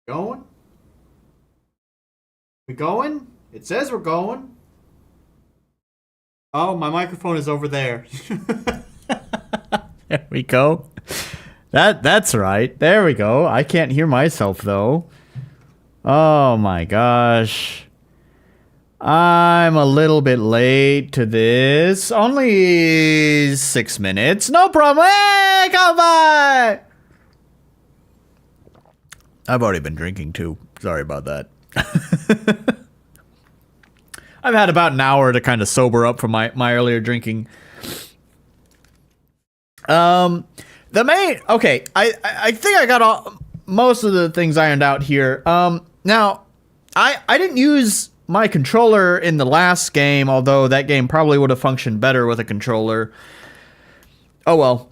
Going? We going? It says we're going. Oh, my microphone is over there. There we go. That's right. There we go. I can't hear myself though. Oh my gosh. I'm a little bit late to this. Only 6 minutes. No problem. Hey, come by. I've already been drinking too. Sorry about that. I've had about an hour to kind of sober up from my earlier drinking. Okay, I think I got most of the things ironed out here. Now, I didn't use my controller in the last game, although that game probably would have functioned better with a controller. Oh well.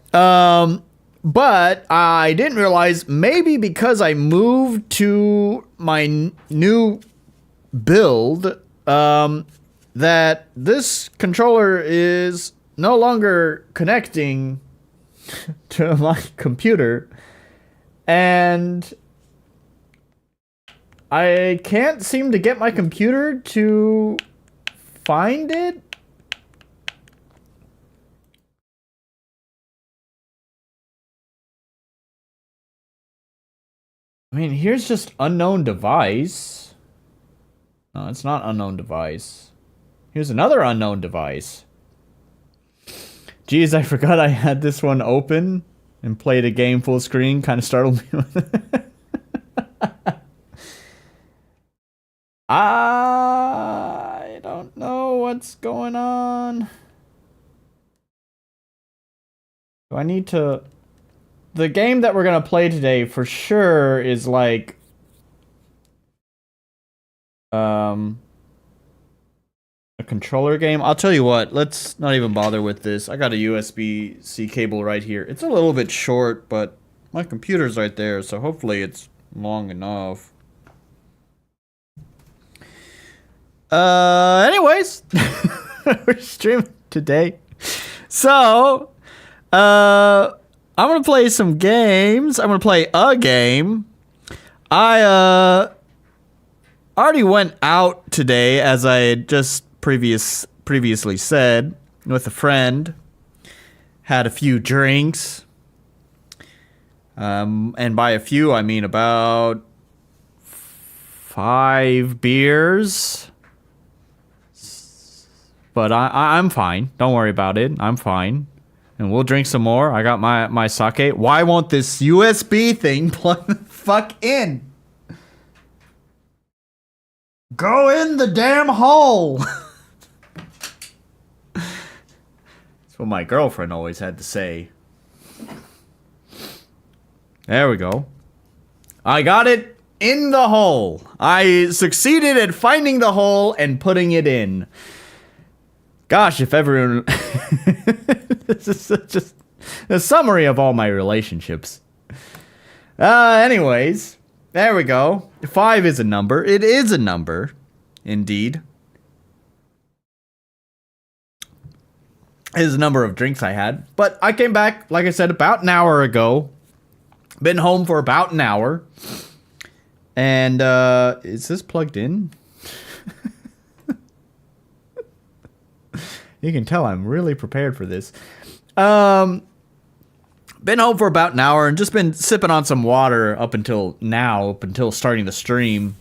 But I didn't realize, maybe because I moved to my new build, that this controller is no longer connecting to my computer, and I can't seem to get my computer to find it. I mean, here's just unknown device. No, it's not unknown device. Here's another unknown device. Geez, I forgot I had this one open and played a game full screen. Kind of startled me. I don't know what's going on. Do I need to... The game that we're going to play today for sure is like... a controller game. I'll tell you what, let's not even bother with this. I got a USB-C cable right here. It's a little bit short, but my computer's right there, so hopefully it's long enough. Anyways, we're streaming today. So, I'm gonna play some games. I'm gonna play a game. I already went out today, as I had just previously said, with a friend. Had a few drinks. And by a few, I mean about 5 beers. But I'm fine. Don't worry about it. I'm fine. And we'll drink some more. I got my sake. Why won't this USB thing plug the fuck in? Go in the damn hole! That's what my girlfriend always had to say. There we go. I got it in the hole. I succeeded at finding the hole and putting it in. Gosh, if everyone... This is just a summary of all my relationships. Anyways, there we go. 5 is a number. It is a number, indeed. It is a number of drinks I had. But I came back, like I said, about an hour ago. Been home for about an hour. And, is this plugged in? You can tell I'm really prepared for this. Been home for about an hour and just been sipping on some water up until now, up until starting the stream.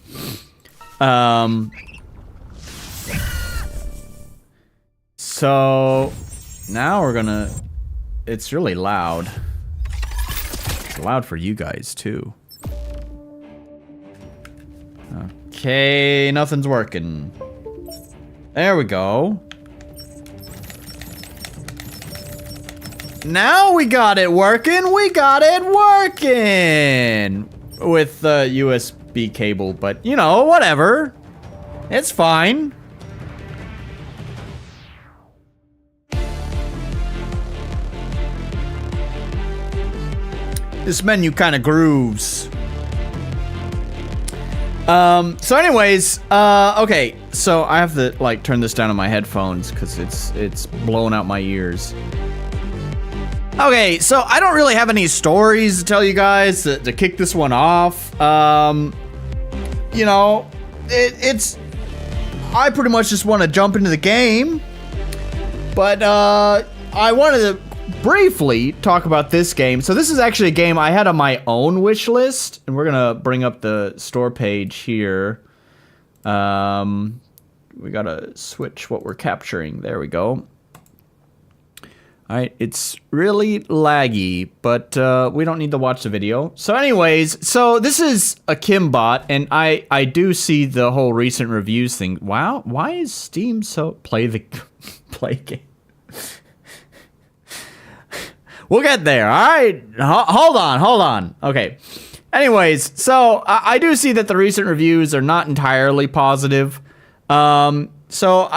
So now we're gonna... It's really loud. It's loud for you guys too. Okay, nothing's working. There we go. Now we got it working! We got it working! With the USB cable, but you know, whatever. It's fine. This menu kind of grooves. So anyways, okay, so I have to like turn this down on my headphones because it's blowing out my ears. Okay, so I don't really have any stories to tell you guys to kick this one off. you know, it's... I pretty much just want to jump into the game. But I wanted to briefly talk about this game. So this is actually a game I had on my own wish list. And we're going to bring up the store page here. We got to switch what we're capturing. There we go. Alright, it's really laggy, but we don't need to watch the video. So anyways, so this is Akimbot, and I do see the whole recent reviews thing. Wow, why is Steam so... Play game. We'll get there, alright? Hold on. Okay. Anyways, so I do see that the recent reviews are not entirely positive. So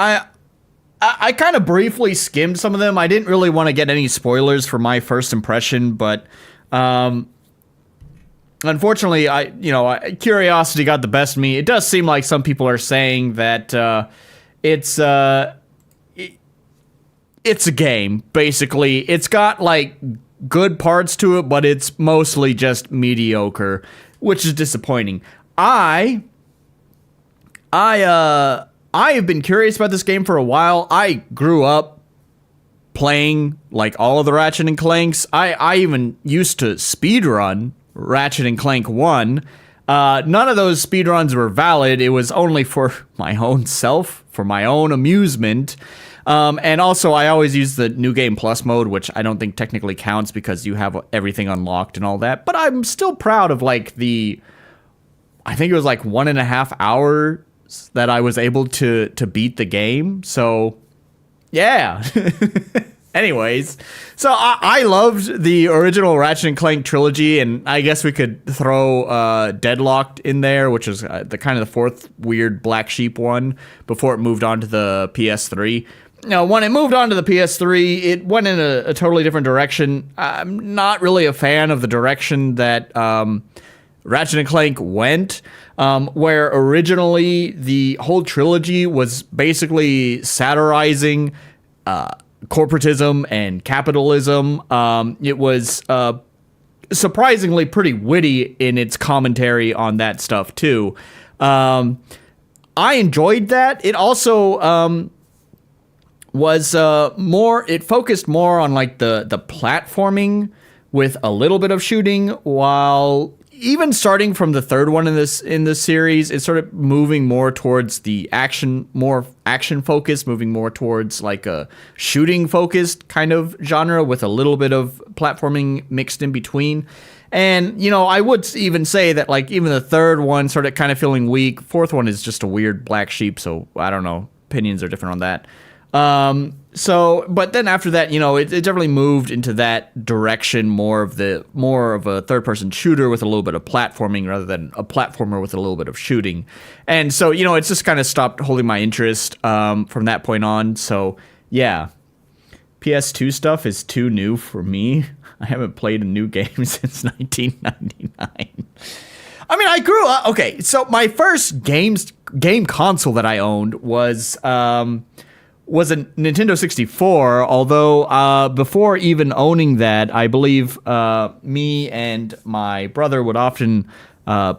I kind of briefly skimmed some of them. I didn't really want to get any spoilers for my first impression, but unfortunately, curiosity got the best of me. It does seem like some people are saying that it's a game, basically. It's got like good parts to it, but it's mostly just mediocre, which is disappointing. I have been curious about this game for a while. I grew up playing like all of the Ratchet and Clanks. I even used to speedrun Ratchet and Clank 1. None of those speedruns were valid. It was only for my own self, for my own amusement. And also I always use the New Game Plus mode, which I don't think technically counts because you have everything unlocked and all that. But I'm still proud of like I think it was like 1.5 hours that I was able to beat the game. So, yeah. Anyways, so I loved the original Ratchet and Clank trilogy, and I guess we could throw Deadlocked in there, which is the kind of the fourth weird black sheep one before it moved on to the PS3. Now, when it moved on to the PS3, it went in a totally different direction. I'm not really a fan of the direction that Ratchet and Clank went, where originally the whole trilogy was basically satirizing corporatism and capitalism. It was surprisingly pretty witty in its commentary on that stuff too. I enjoyed that. It also was it focused more on like the platforming with a little bit of shooting, while even starting from the third one in this series, it started moving more towards the more action focused, moving more towards like a shooting focused kind of genre with a little bit of platforming mixed in between. And, you know, I would even say that like even the third one started kind of feeling weak. Fourth one is just a weird black sheep, so I don't know. Opinions are different on that. But then after that, you know, it definitely moved into that direction, more of a third-person shooter with a little bit of platforming rather than a platformer with a little bit of shooting. And so, you know, it's just kind of stopped holding my interest from that point on. So, yeah, PS2 stuff is too new for me. I haven't played a new game since 1999. I mean, I grew up. Okay, so my first game console that I owned was a Nintendo 64, although before even owning that, I believe me and my brother would often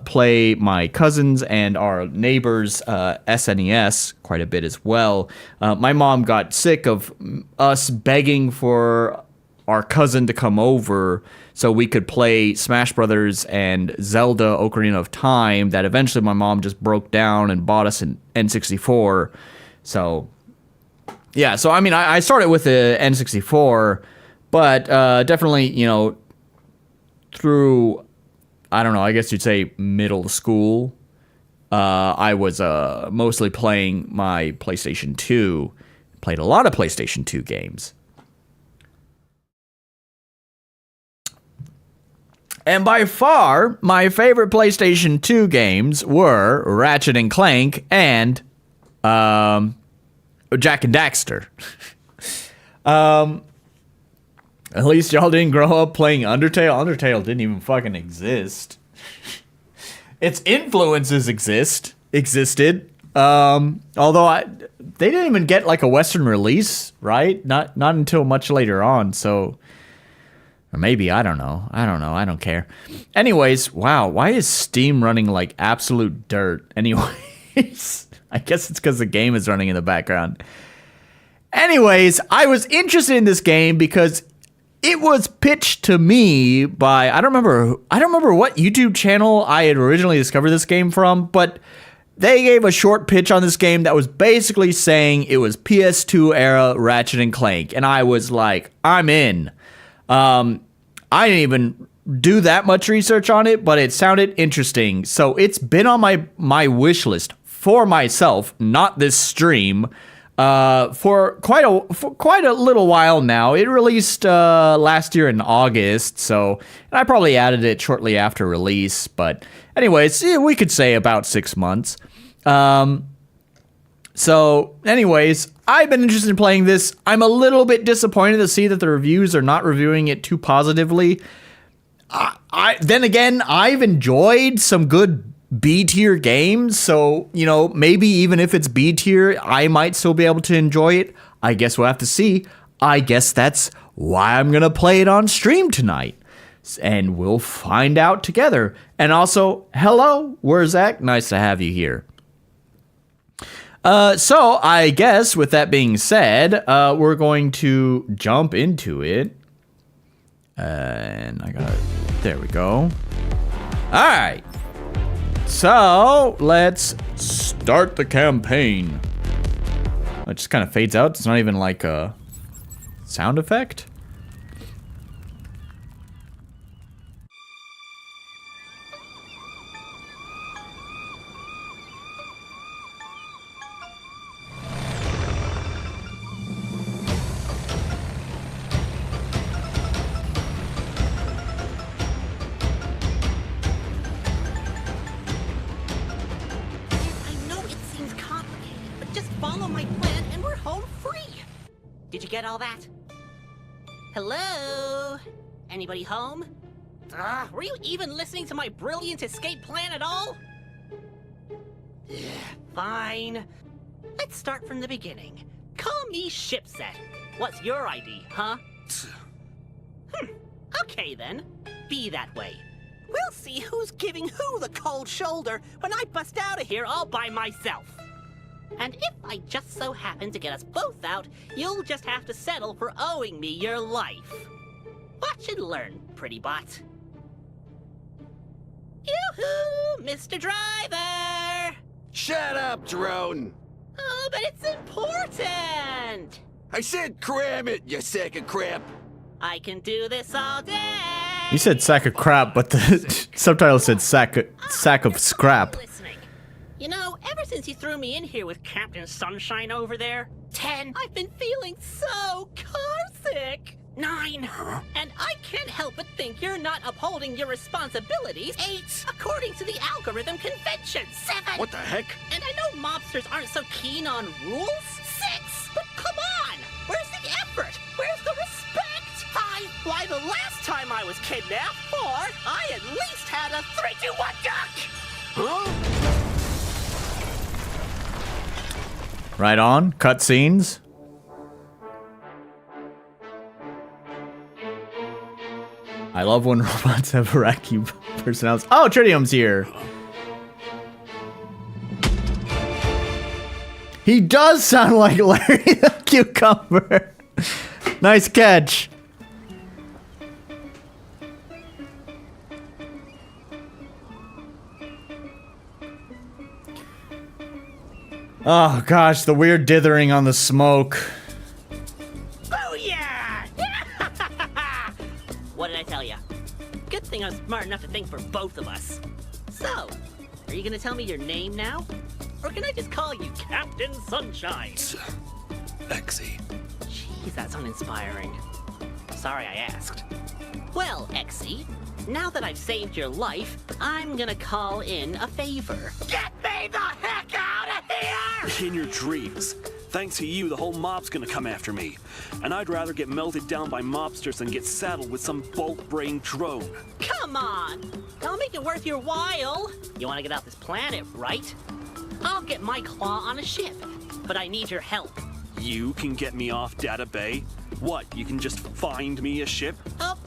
play my cousins and our neighbors' SNES quite a bit as well. My mom got sick of us begging for our cousin to come over so we could play Smash Brothers and Zelda Ocarina of Time, that eventually my mom just broke down and bought us an N64. So... yeah, so I mean, I started with the N64, but definitely, you know, through, I don't know, I guess you'd say middle school, I was mostly playing my PlayStation 2. Played a lot of PlayStation 2 games. And by far, my favorite PlayStation 2 games were Ratchet and Clank and Jack and Daxter. At least y'all didn't grow up playing Undertale. Undertale didn't even fucking exist. Its influences existed. Although they didn't even get like a Western release, right? Not until much later on. So Or maybe, I don't know. I don't care. Anyways, wow, why is Steam running like absolute dirt? Anyways, I guess it's because the game is running in the background. Anyways, I was interested in this game because it was pitched to me by, I don't remember what YouTube channel I had originally discovered this game from, but they gave a short pitch on this game that was basically saying it was PS2 era Ratchet and Clank, and I was like, I'm in. I didn't even do that much research on it, but it sounded interesting. So it's been on my wish list for myself, not this stream, for quite a little while now. It released last year in August, so and I probably added it shortly after release. But anyways, we could say about 6 months. So anyways, I've been interested in playing this. I'm a little bit disappointed to see that the reviews are not reviewing it too positively. Then again, I've enjoyed some good B tier games, so, you know, maybe even if it's B tier, I might still be able to enjoy it. I guess we'll have to see. I guess that's why I'm gonna play it on stream tonight. And we'll find out together. And also, hello, where's Zach? Nice to have you here. So I guess with that being said, we're going to jump into it. And there we go. All right. So let's start the campaign. It just kind of fades out. It's not even like a sound effect. Did you get all that? Hello? Anybody home? Were you even listening to my brilliant escape plan at all? Fine. Let's start from the beginning. Call me Shipset. What's your ID, huh? Okay then. Be that way. We'll see who's giving who the cold shoulder when I bust out of here all by myself. And if I just so happen to get us both out, you'll just have to settle for owing me your life. Watch and learn, pretty bot. Yoo-hoo, Mr. Driver! Shut up, drone! Oh, but it's important! I said cram it, you sack of crap! I can do this all day! You said sack of crap, but the subtitle said sack of scrap. You know, ever since you threw me in here with Captain Sunshine over there, 10, I've been feeling so carsick. 9, and I can't help but think you're not upholding your responsibilities. 8, according to the algorithm convention. 7, What the heck? and I know mobsters aren't so keen on rules. 6, but come on, where's the effort? Where's the respect? 5, why the last time I was kidnapped? 4, I at least had a 3, 2, 1 duck. Huh? Right on. Cutscenes. I love when robots have Iraqi personalities. Oh, Tritium's here. He does sound like Larry the Cucumber. Nice catch. Oh gosh, the weird dithering on the smoke. Booyah! What did I tell ya? Good thing I'm smart enough to think for both of us. So, are you gonna tell me your name now? Or can I just call you Captain Sunshine? Exy. Jeez, that's uninspiring. Sorry I asked. Well, Exy, now that I've saved your life, I'm gonna call in a favor. Get me the heck out of here! In your dreams. Thanks to you, the whole mob's gonna come after me. And I'd rather get melted down by mobsters than get saddled with some bulk-brain drone. Come on! I'll make it worth your while. You wanna get off this planet, right? I'll get my claw on a ship, but I need your help. You can get me off Data Bay? What, you can just find me a ship? Oh,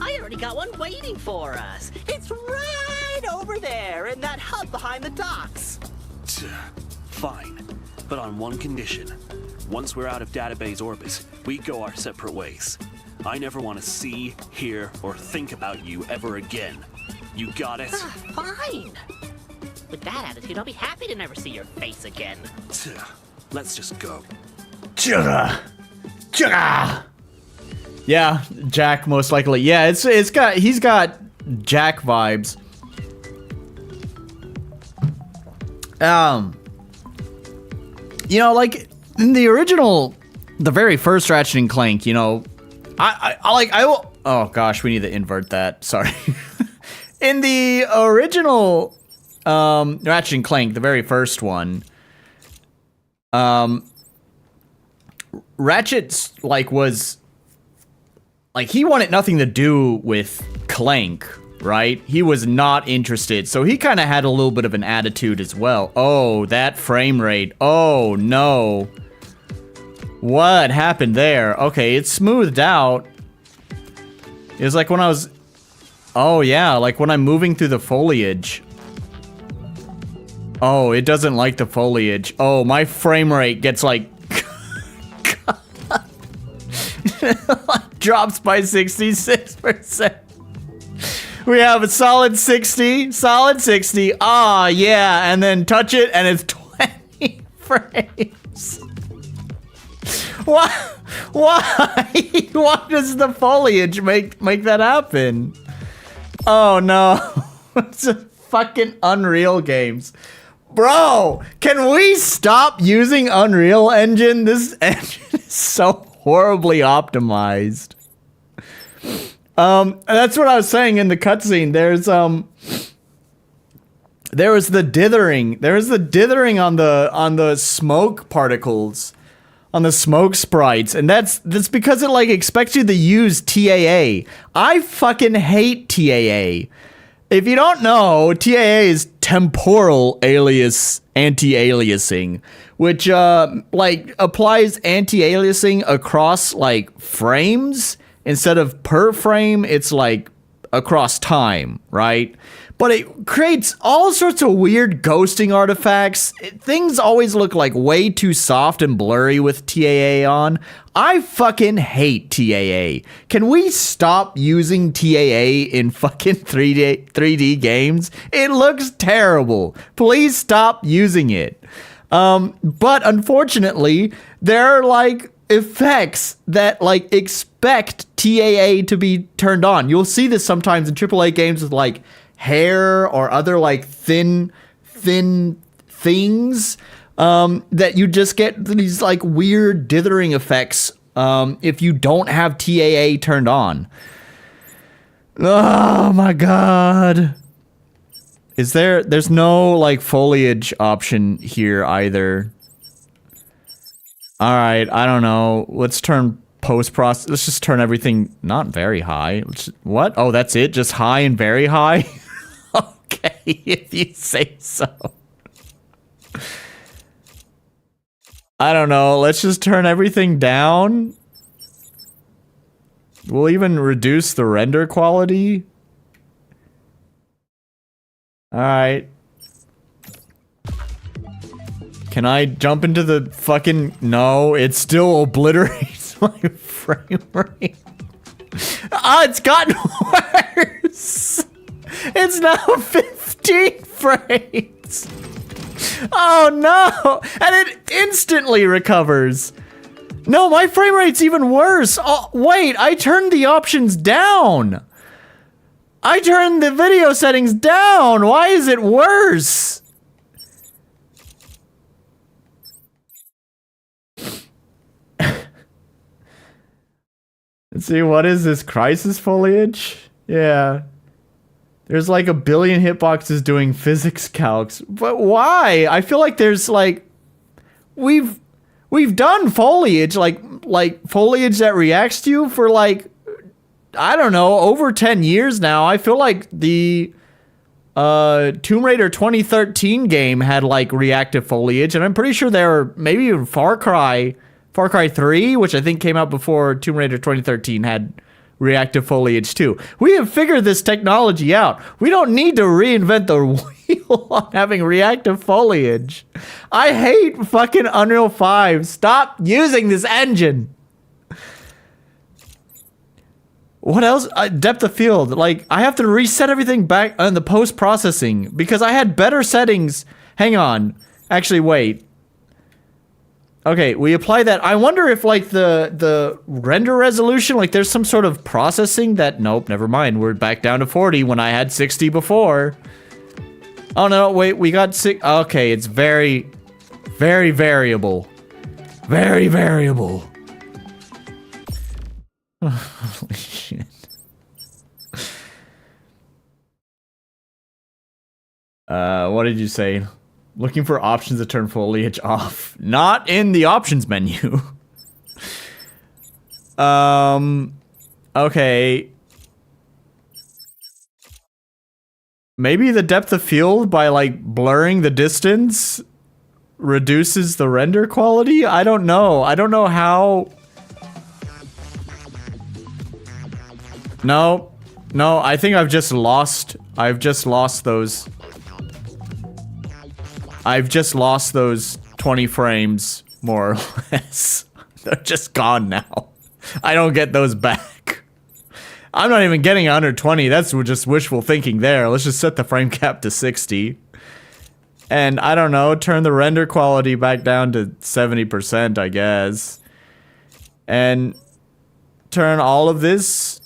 I already got one waiting for us. It's right over there in that hub behind the docks. Fine, but on one condition. Once we're out of database orbit, we go our separate ways. I never want to see, hear, or think about you ever again. You got it? Fine. With that attitude, I'll be happy to never see your face again. Let's just go. Chugga. Chugga. Yeah, Jack most likely. Yeah, he's got Jack vibes. You know, like in the original, the very first Ratchet and Clank, you know, I will. Oh gosh, we need to invert that. Sorry. In the original Ratchet and Clank, the very first one, Ratchet was he wanted nothing to do with Clank, right? He was not interested, so he kind of had a little bit of an attitude as well. Oh, that frame rate. Oh no. What happened there? Okay, it's smoothed out. It was like when I was... Oh yeah, like when I'm moving through the foliage. Oh, it doesn't like the foliage. Oh, my frame rate gets like... drops by 66%. We have a solid 60, solid 60. Ah, yeah, and then touch it and it's 20 frames. Why? Why does the foliage make that happen? Oh no. It's a fucking Unreal games. Bro, can we stop using Unreal Engine? This engine is so horribly optimized. That's what I was saying in the cutscene. There was the dithering. There was the dithering on the smoke particles, on the smoke sprites, and that's because it like expects you to use TAA. I fucking hate TAA. If you don't know, TAA is temporal alias anti-aliasing, which like applies anti-aliasing across like frames instead of per frame. It's like across time, right? But it creates all sorts of weird ghosting artifacts. Things always look like way too soft and blurry with TAA on. I fucking hate TAA. Can we stop using TAA in fucking 3D games? It looks terrible. Please stop using it. But unfortunately, there are like effects that like expect TAA to be turned on. You'll see this sometimes in AAA games with like hair or other like thin things that you just get these like weird dithering effects if you don't have TAA turned on. Oh my god. There's no like foliage option here either. All right, I don't know. Let's turn post-process. Let's just turn everything not very high. What? Oh, that's it? Just high and very high? Okay, if you say so. I don't know. Let's just turn everything down. We'll even reduce the render quality. All right. Can I jump into the fucking... No, it still obliterates my frame rate. Ah, it's gotten worse. It's now 15 frames. Oh no! And it instantly recovers. No, my frame rate's even worse. Oh, wait, I turned the options down. I turned the video settings down. Why is it worse? Let's see, what is this? Crisis foliage? Yeah. There's like a billion hitboxes doing physics calcs. But why? I feel like there's like... We've done foliage, like foliage that reacts to you for like... I don't know, over 10 years now. I feel like the Tomb Raider 2013 game had like reactive foliage, and I'm pretty sure there were maybe even Far Cry 3, which I think came out before Tomb Raider 2013, had reactive foliage too. We have figured this technology out. We don't need to reinvent the wheel on having reactive foliage. I hate fucking Unreal 5. Stop using this engine. What else? Depth of field. Like, I have to reset everything back on the post-processing because I had better settings. Hang on. Actually, wait. Okay, we apply that. I wonder if, like, the render resolution, like, there's some sort of processing that... Nope, never mind. We're back down to 40 when I had 60 before. Oh, no, wait. We got 6... Okay, it's very, very variable. Very variable. Holy shit. What did you say? Looking for options to turn foliage off. Not in the options menu. Okay. Maybe the depth of field by, like, blurring the distance reduces the render quality? I don't know. I don't know how... No, I think I've just lost those. I've just lost those 20 frames, more or less. They're just gone now. I don't get those back. I'm not even getting 120. That's just wishful thinking there. Let's just set the frame cap to 60. And I don't know, turn the render quality back down to 70%, I guess. And turn all of this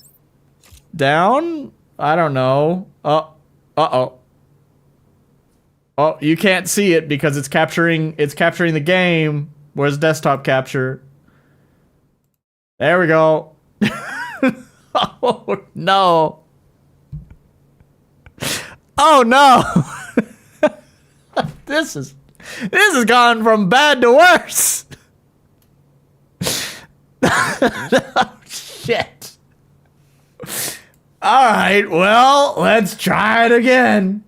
down? I don't know. Uh-oh. Oh, you can't see it because it's capturing the game. Where's desktop capture? There we go. Oh no. Oh no. This has gone from bad to worse. Oh shit. All right, well, let's try it again.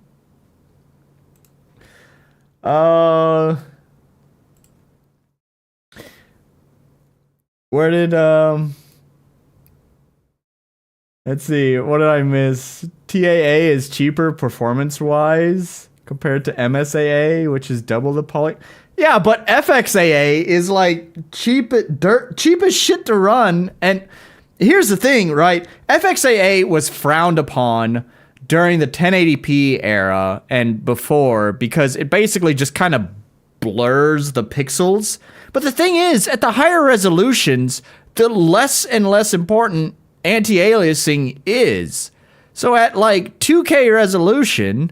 Where did, let's see, what did I miss? TAA is cheaper performance-wise compared to MSAA, which is double the poly. Yeah, but FXAA is like cheap as shit to run, and here's the thing, right? FXAA was frowned upon during the 1080p era and before because it basically just kind of blurs the pixels. But the thing is, at the higher resolutions, the less and less important anti-aliasing is. So at like 2K resolution,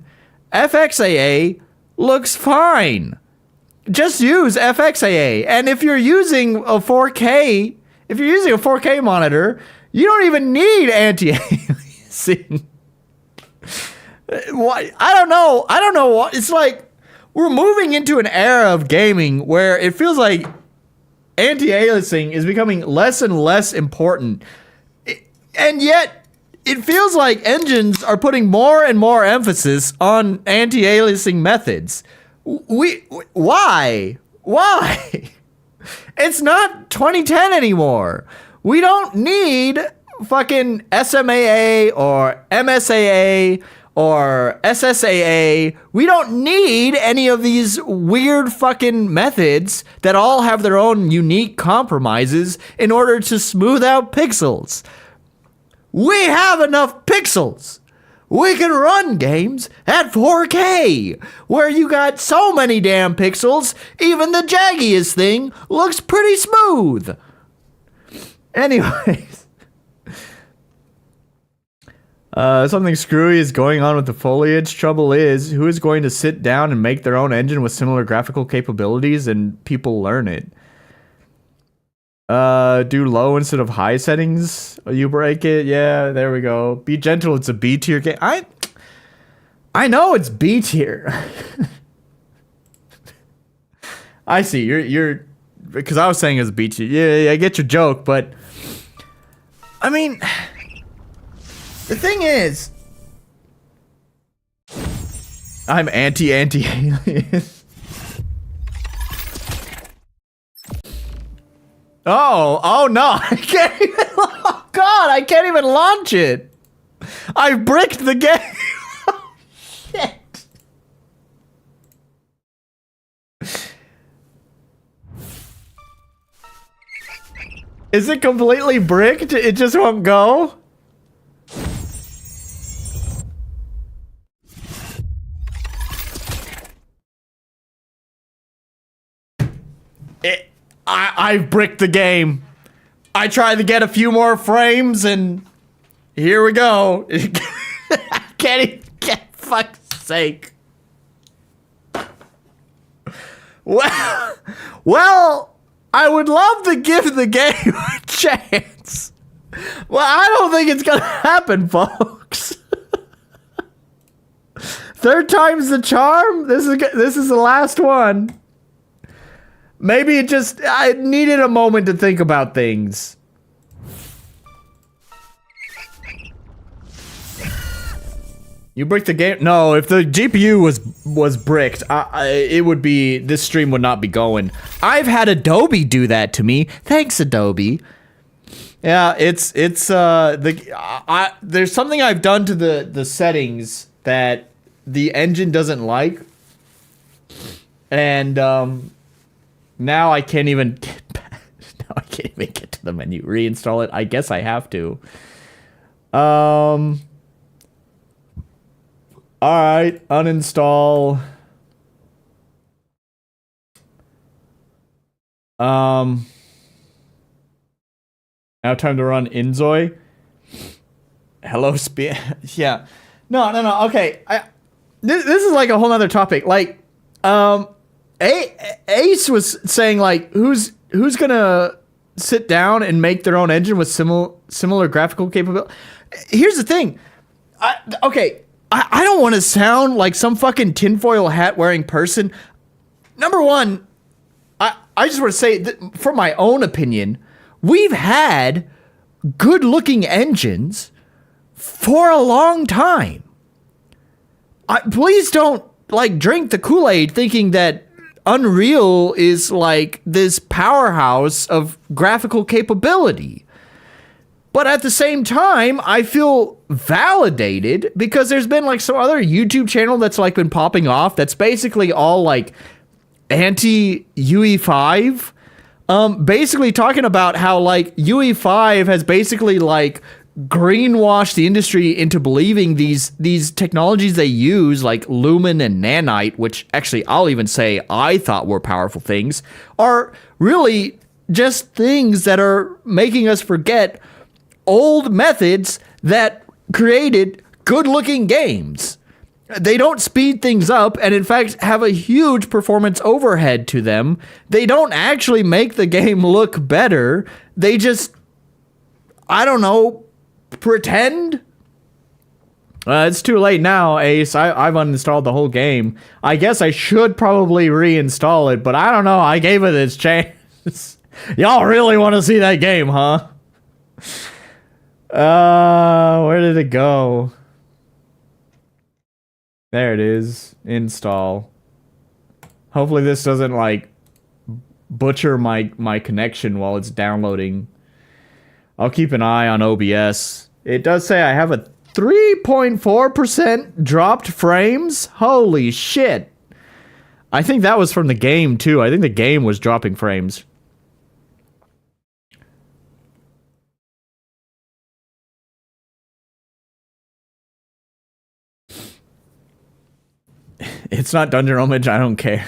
FXAA looks fine. Just use FXAA. And if you're using a 4K, monitor, you don't even need anti-aliasing. What? I don't know what. It's like we're moving into an era of gaming where it feels like anti-aliasing is becoming less and less important. And yet it feels like engines are putting more and more emphasis on anti-aliasing methods. Why? It's not 2010 anymore. We don't need fucking SMAA or MSAA or SSAA. We don't need any of these weird fucking methods that all have their own unique compromises in order to smooth out pixels. We have enough pixels. We can run games at 4K, where you got so many damn pixels, even the jaggiest thing looks pretty smooth. Anyways. Something screwy is going on with the foliage. Trouble is, who is going to sit down and make their own engine with similar graphical capabilities and people learn it? Do low instead of high settings. You break it. Yeah, there we go. Be gentle. It's a B tier game. I know it's B tier. I see. You're because I was saying it's B tier. Yeah, I get your joke, but I mean, the thing is, I'm anti-alias. Oh no, I can't even God, I can't even launch it. I bricked the game. Shit. Is it completely bricked? It just won't go? I've bricked the game. I tried to get a few more frames and here we go. Can't even get fuck's sake. Well, I would love to give the game a chance. Well, I don't think it's gonna happen, folks. Third time's the charm. This is the last one. Maybe I needed a moment to think about things. You bricked the game? No, if the GPU was bricked, it would be, this stream would not be going. I've had Adobe do that to me. Thanks, Adobe. Yeah, there's something I've done to the settings that the engine doesn't like. And now I can't even get to the menu. Reinstall it. I guess I have to. Alright, uninstall. Now time to run Inzoi. Hello, yeah. No. Okay. This is like a whole other topic. Like, Ace was saying like, who's gonna sit down and make their own engine with similar graphical capability? Here's the thing. I don't want to sound like some fucking tinfoil hat wearing person. Number one, I just want to say that from my own opinion, we've had good looking engines for a long time. Please don't like drink the Kool-Aid thinking that Unreal is like this powerhouse of graphical capability. But at the same time, I feel validated because there's been like some other YouTube channel that's like been popping off that's basically all like anti-UE5. Basically talking about how like UE5 has basically like greenwashed the industry into believing these technologies they use like Lumen and Nanite, which actually I'll even say I thought were powerful things, are really just things that are making us forget old methods that created good-looking games. They don't speed things up and in fact have a huge performance overhead to them. They don't actually make the game look better. They just, I don't know, pretend? It's too late now, Ace. I've uninstalled the whole game. I guess I should probably reinstall it, but I don't know. I gave it its chance. Y'all really want to see that game, huh? Where did it go? There it is. Install. Hopefully this doesn't like butcher my connection while it's downloading. I'll keep an eye on OBS. It does say I have a 3.4% dropped frames. Holy shit. I think that was from the game too. I think the game was dropping frames. It's not Dungeon Homage, I don't care.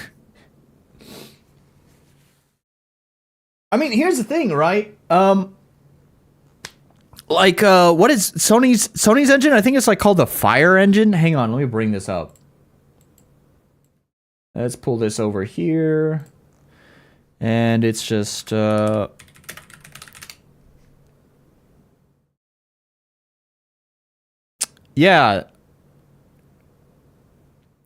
I mean, here's the thing, right? What is Sony's engine? I think it's like called the Fire engine. Hang on, let me bring this up. Let's pull this over here. And it's just yeah.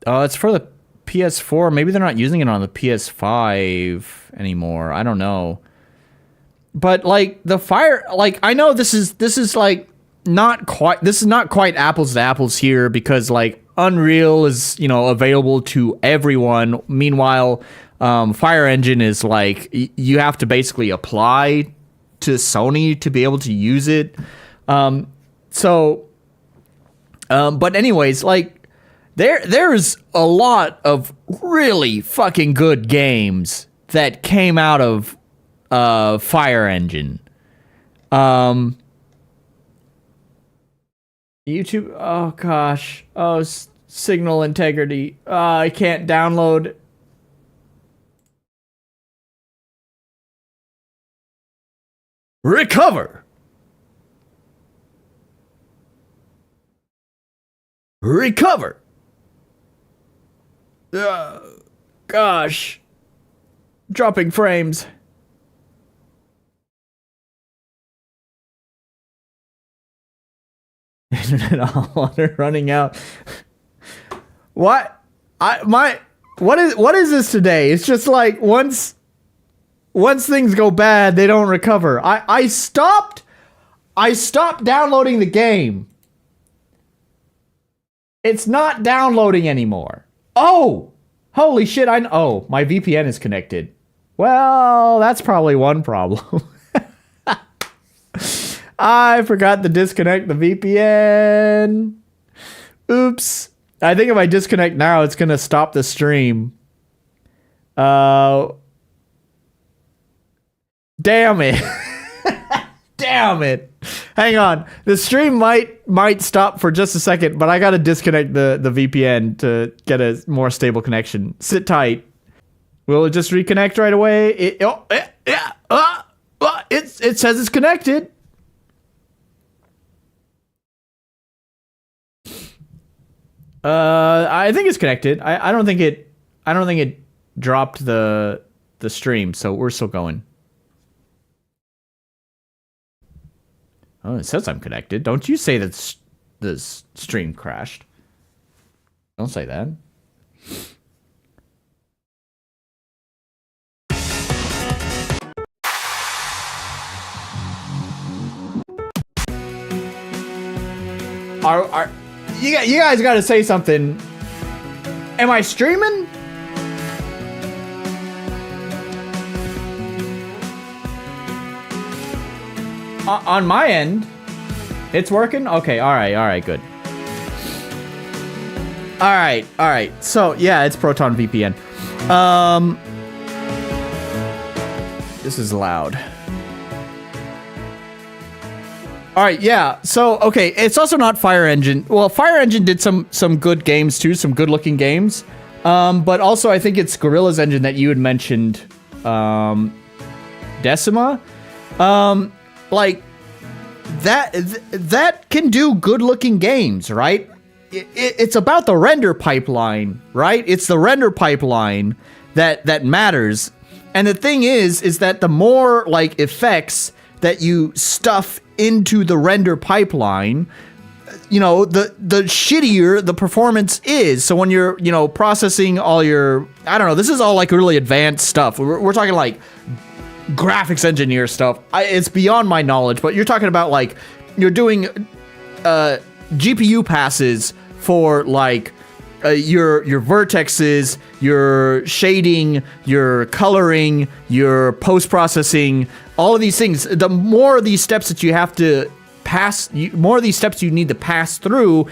It's for the PS4. Maybe they're not using it on the PS5 anymore. I don't know. But like the Fire, like I know this is like not quite apples to apples here because like Unreal is, you know, available to everyone. Meanwhile, Fire Engine is like you have to basically apply to Sony to be able to use it. But anyways, like there's a lot of really fucking good games that came out of Fire Engine. YouTube, oh gosh, signal integrity. I can't download. Recover. Gosh. Dropping frames. Internet hot water running out. What? What is this today? It's just like once things go bad, they don't recover. I stopped downloading the game. It's not downloading anymore. Oh, holy shit! Oh, my VPN is connected. Well, that's probably one problem. I forgot to disconnect the VPN. Oops. I think if I disconnect now, it's gonna stop the stream. Damn it. Damn it. Hang on. The stream might stop for just a second, but I gotta disconnect the VPN to get a more stable connection. Sit tight. Will it just reconnect right away? It says it's connected. I think it's connected. I don't think it dropped the stream, so we're still going. Oh, it says I'm connected. Don't you say that the stream crashed. Don't say that. You guys got to say something. Am I streaming? On my end, it's working? Okay, all right, good. All right. So, yeah, it's Proton VPN. This is loud. All right, yeah. So, okay, it's also not Fire Engine. Well, Fire Engine did some good games too, some good-looking games. But also, I think it's Gorilla's engine that you had mentioned, Decima. Like that can do good-looking games, right? It's about the render pipeline, right? It's the render pipeline that matters. And the thing is that the more like effects that you stuff into the render pipeline, you know, the shittier the performance is. So when you're, you know, processing all your, I don't know, this is all like really advanced stuff. We're talking like graphics engineer stuff. It's beyond my knowledge, but you're talking about like you're doing GPU passes for like your vertexes, your shading, your coloring, your post-processing, all of these things. The more of these steps that you have to pass, more of these steps you need to pass through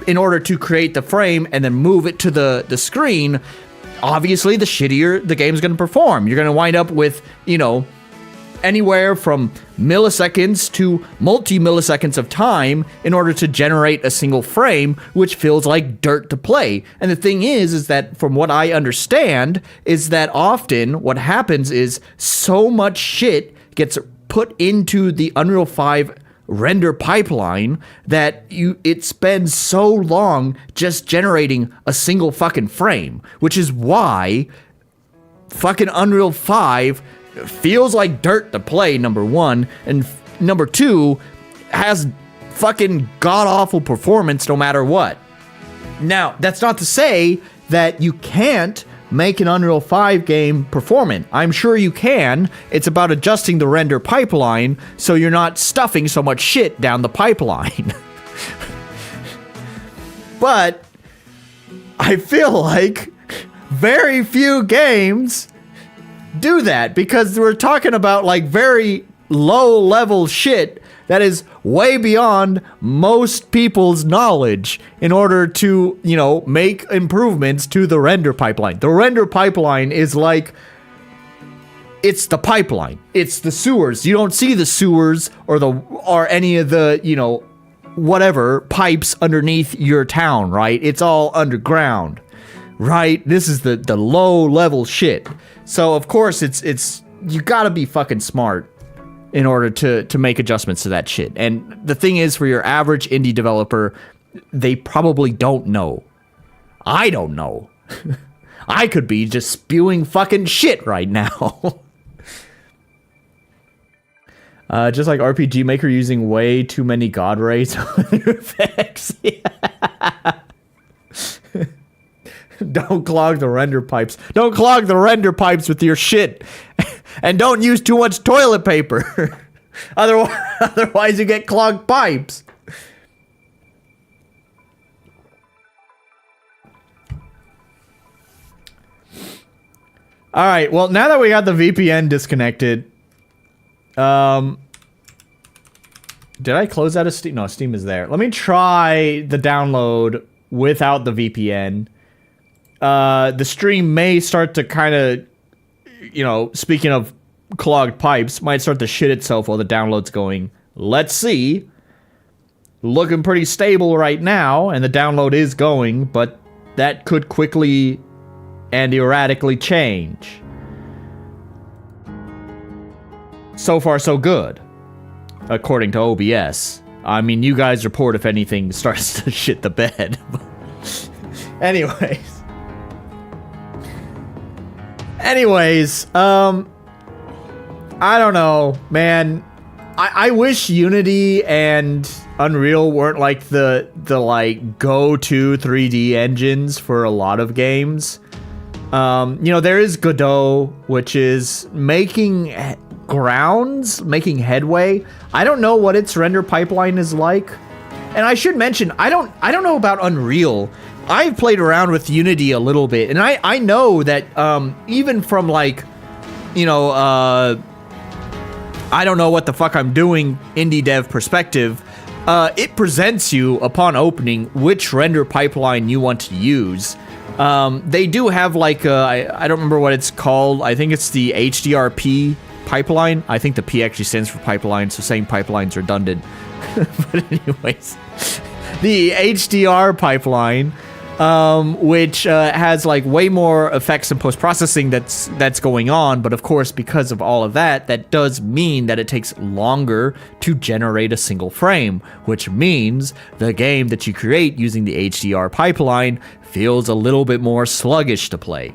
in order to create the frame and then move it to the screen, obviously the shittier the game's going to perform. You're going to wind up with, you know, anywhere from milliseconds to multi-milliseconds of time in order to generate a single frame, which feels like dirt to play. And the thing is that from what I understand, is that often what happens is so much shit gets put into the Unreal 5 render pipeline that it spends so long just generating a single fucking frame, which is why fucking Unreal 5 feels like dirt to play, number one, and number two, has fucking god-awful performance no matter what. Now, that's not to say that you can't make an Unreal 5 game performant. I'm sure you can. It's about adjusting the render pipeline so you're not stuffing so much shit down the pipeline. But I feel like very few games do that, because we're talking about like very low-level shit that is way beyond most people's knowledge in order to, you know, make improvements to the render pipeline. The render pipeline is like, it's the pipeline. It's the sewers. You don't see the sewers or any of the, you know, whatever pipes underneath your town, right? It's all underground, right? This is the low-level shit. So of course it's you gotta be fucking smart in order to make adjustments to that shit. And the thing is, for your average indie developer, they probably don't know. I don't know. I could be just spewing fucking shit right now. Just like RPG Maker using way too many god rays on their effects. Don't clog the render pipes. Don't clog the render pipes with your shit. And don't use too much toilet paper. Otherwise you get clogged pipes. All right, well, now that we got the VPN disconnected, did I close out of Steam? No, Steam is there. Let me try the download without the VPN. The stream may start to kind of, you know, speaking of clogged pipes, might start to shit itself while the download's going. Let's see. Looking pretty stable right now, and the download is going, but that could quickly and erratically change. So far, so good, according to OBS. I mean, you guys report if anything starts to shit the bed. Anyways, I don't know, man. I wish Unity and Unreal weren't like the like go-to 3D engines for a lot of games. You know, there is Godot, which is making headway. I don't know what its render pipeline is like. And I should mention, I don't know about Unreal. I've played around with Unity a little bit, and I know that even from like, you know, I don't know what the fuck I'm doing indie dev perspective, it presents you upon opening which render pipeline you want to use. They do have like I don't remember what it's called. I think it's the HDRP pipeline. I think the P actually stands for pipeline, so saying pipeline's redundant. But anyways, the HDR pipeline, which has like way more effects and post-processing that's going on, but of course because of all of that does mean that it takes longer to generate a single frame, which means the game that you create using the HDR pipeline feels a little bit more sluggish to play.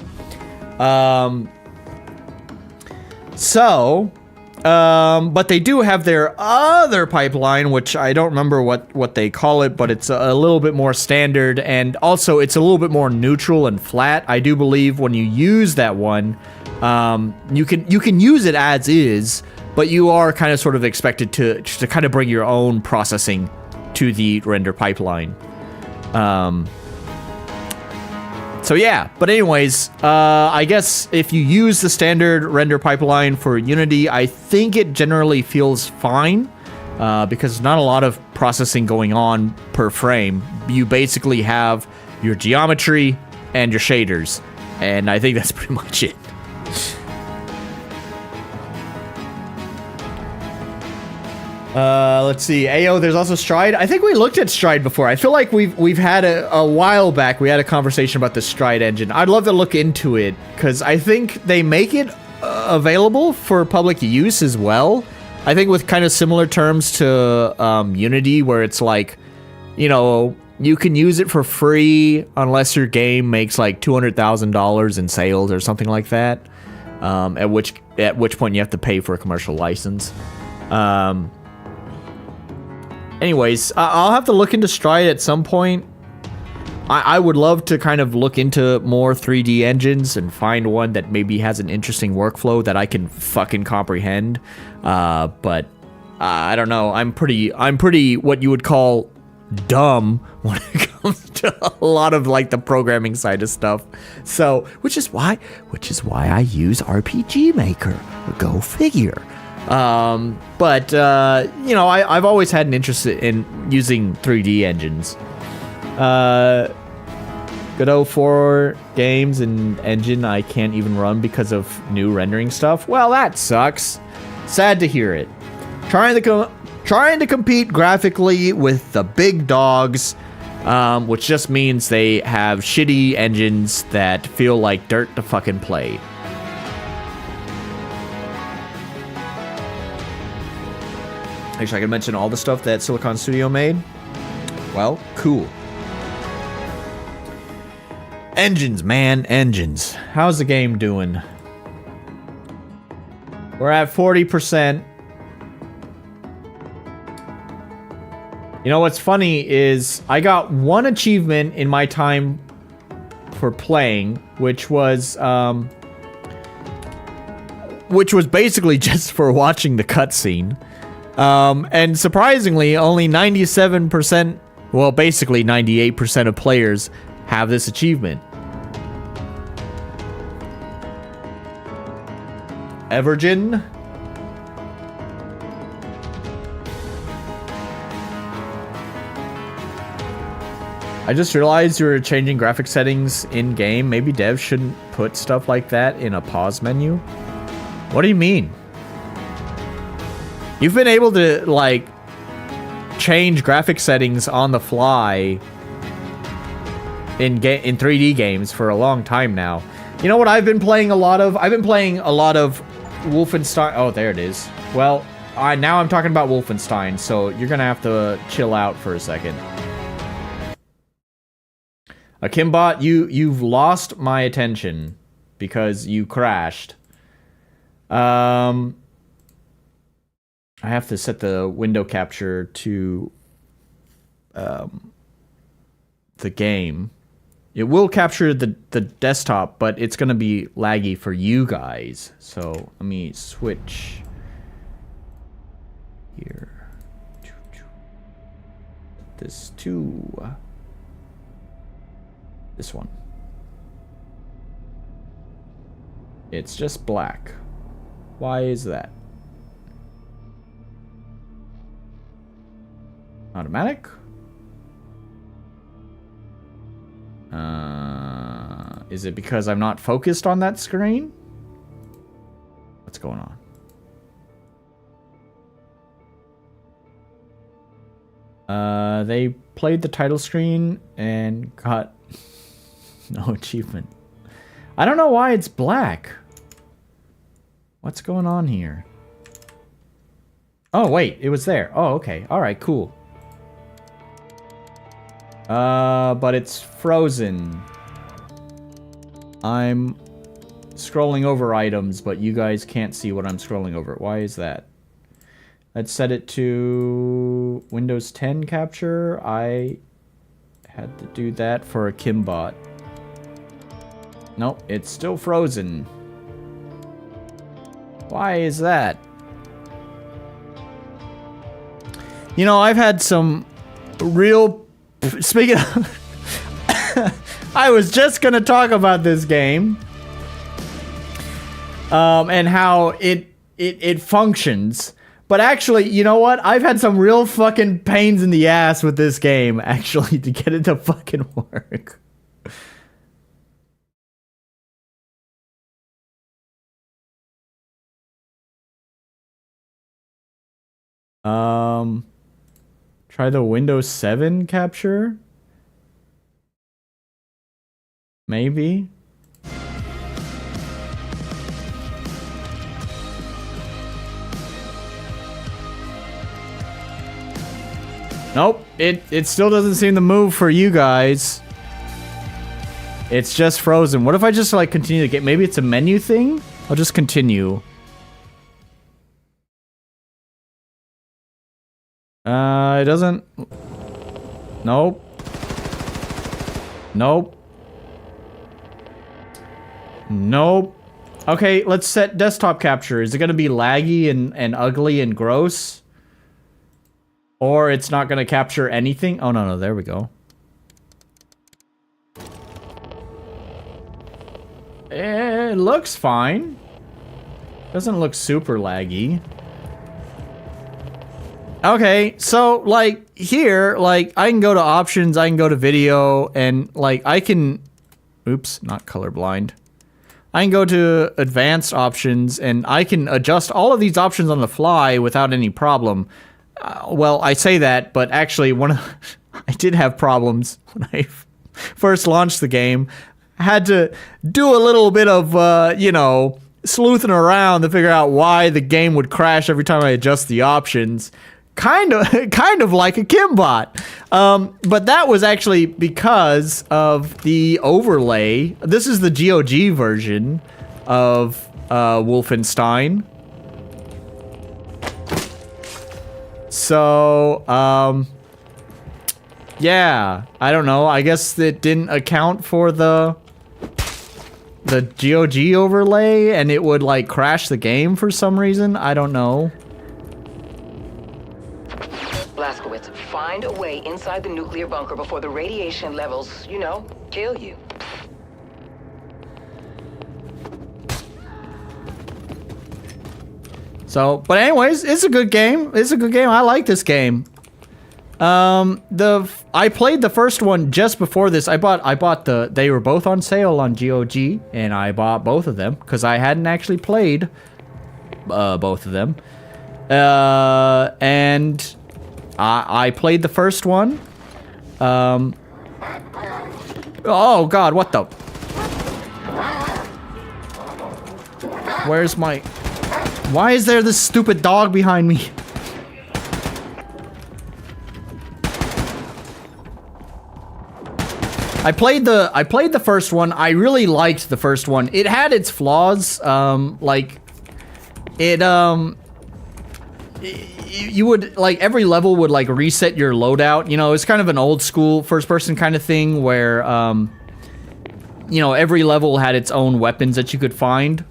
But they do have their other pipeline, which I don't remember what they call it, but it's a little bit more standard, and also it's a little bit more neutral and flat. I do believe when you use that one, you can use it as is, but you are kind of sort of expected to kind of bring your own processing to the render pipeline. So yeah, but anyways, I guess if you use the standard render pipeline for Unity, I think it generally feels fine, because there's not a lot of processing going on per frame. You basically have your geometry and your shaders, and I think that's pretty much it. Let's see. Ayo, there's also Stride. I think we looked at Stride before. I feel like we've had a while back, we had a conversation about the Stride engine. I'd love to look into it, because I think they make it available for public use as well. I think with kind of similar terms to Unity, where it's like, you know, you can use it for free unless your game makes like $200,000 in sales or something like that. At which point you have to pay for a commercial license. Anyways, I'll have to look into Stride at some point. I would love to kind of look into more 3D engines and find one that maybe has an interesting workflow that I can fucking comprehend. But I don't know. I'm pretty what you would call dumb when it comes to a lot of like the programming side of stuff. So, which is why I use RPG Maker. Go figure. But you know, I've always had an interest in using 3D engines. Godot 4 games and engine I can't even run because of new rendering stuff. Well, that sucks. Sad to hear it. Trying to compete graphically with the big dogs, which just means they have shitty engines that feel like dirt to fucking play. Actually, I can mention all the stuff that Silicon Studio made. Well, cool. Engines, man, engines. How's the game doing? We're at 40%. You know what's funny is I got one achievement in my time for playing, which was basically just for watching the cutscene. And surprisingly, only 97%, well, basically 98% of players have this achievement. Evergen. I just realized you were changing graphic settings in game. Maybe devs shouldn't put stuff like that in a pause menu. What do you mean? You've been able to, like, change graphic settings on the fly in 3D games for a long time now. You know what I've been playing a lot of? I've been playing a lot of Wolfenstein. Oh, there it is. Well, now I'm talking about Wolfenstein, so you're gonna have to chill out for a second. Akimbot, you've lost my attention because you crashed. I have to set the window capture to the game. It will capture the desktop, but it's gonna be laggy for you guys. So let me switch here. This to this one. It's just black. Why is that? Automatic? Is it because I'm not focused on that screen? What's going on? They played the title screen and got no achievement. I don't know why it's black. What's going on here? Oh, wait, it was there. Oh, okay. All right, cool. But it's frozen. I'm scrolling over items, but you guys can't see what I'm scrolling over. Why is that? Let's set it to Windows 10 capture. I had to do that for Akimbot. Nope, it's still frozen. Why is that? You know, I've had some real... Speaking of... I was just gonna talk about this game. And how it functions. But actually, you know what? I've had some real fucking pains in the ass with this game, actually, to get it to fucking work. Try the Windows 7 capture? Maybe? Nope, it still doesn't seem to move for you guys. It's just frozen. What if I just like continue to get, maybe it's a menu thing? I'll just continue. It doesn't. Nope. Nope. Nope. Okay, let's set desktop capture. Is it gonna be laggy and ugly and gross? Or it's not gonna capture anything? Oh, no, there we go. It looks fine. Doesn't look super laggy. Okay, so like here, like I can go to options, I can go to video, and like I can, oops, not colorblind. I can go to advanced options and I can adjust all of these options on the fly without any problem. Well, I say that, but actually I did have problems when I first launched the game. I had to do a little bit of, you know, sleuthing around to figure out why the game would crash every time I adjust the options. Kind of like Akimbot. But that was actually because of the overlay. This is the GOG version of Wolfenstein. So, yeah, I don't know. I guess it didn't account for the GOG overlay and it would like crash the game for some reason. I don't know. Blazkowicz, find a way inside the nuclear bunker before the radiation levels, you know, kill you. So, but anyways, it's a good game. It's a good game. I like this game. I played the first one just before this. I bought they were both on sale on GOG, and I bought both of them because I hadn't actually played both of them. And I played the first one. Oh God, what the? Where's my? Why is there this stupid dog behind me? I played the first one. I really liked the first one. It had its flaws. You would, like, every level would, like, reset your loadout. You know, it's kind of an old school first-person kind of thing where, you know, every level had its own weapons that you could find,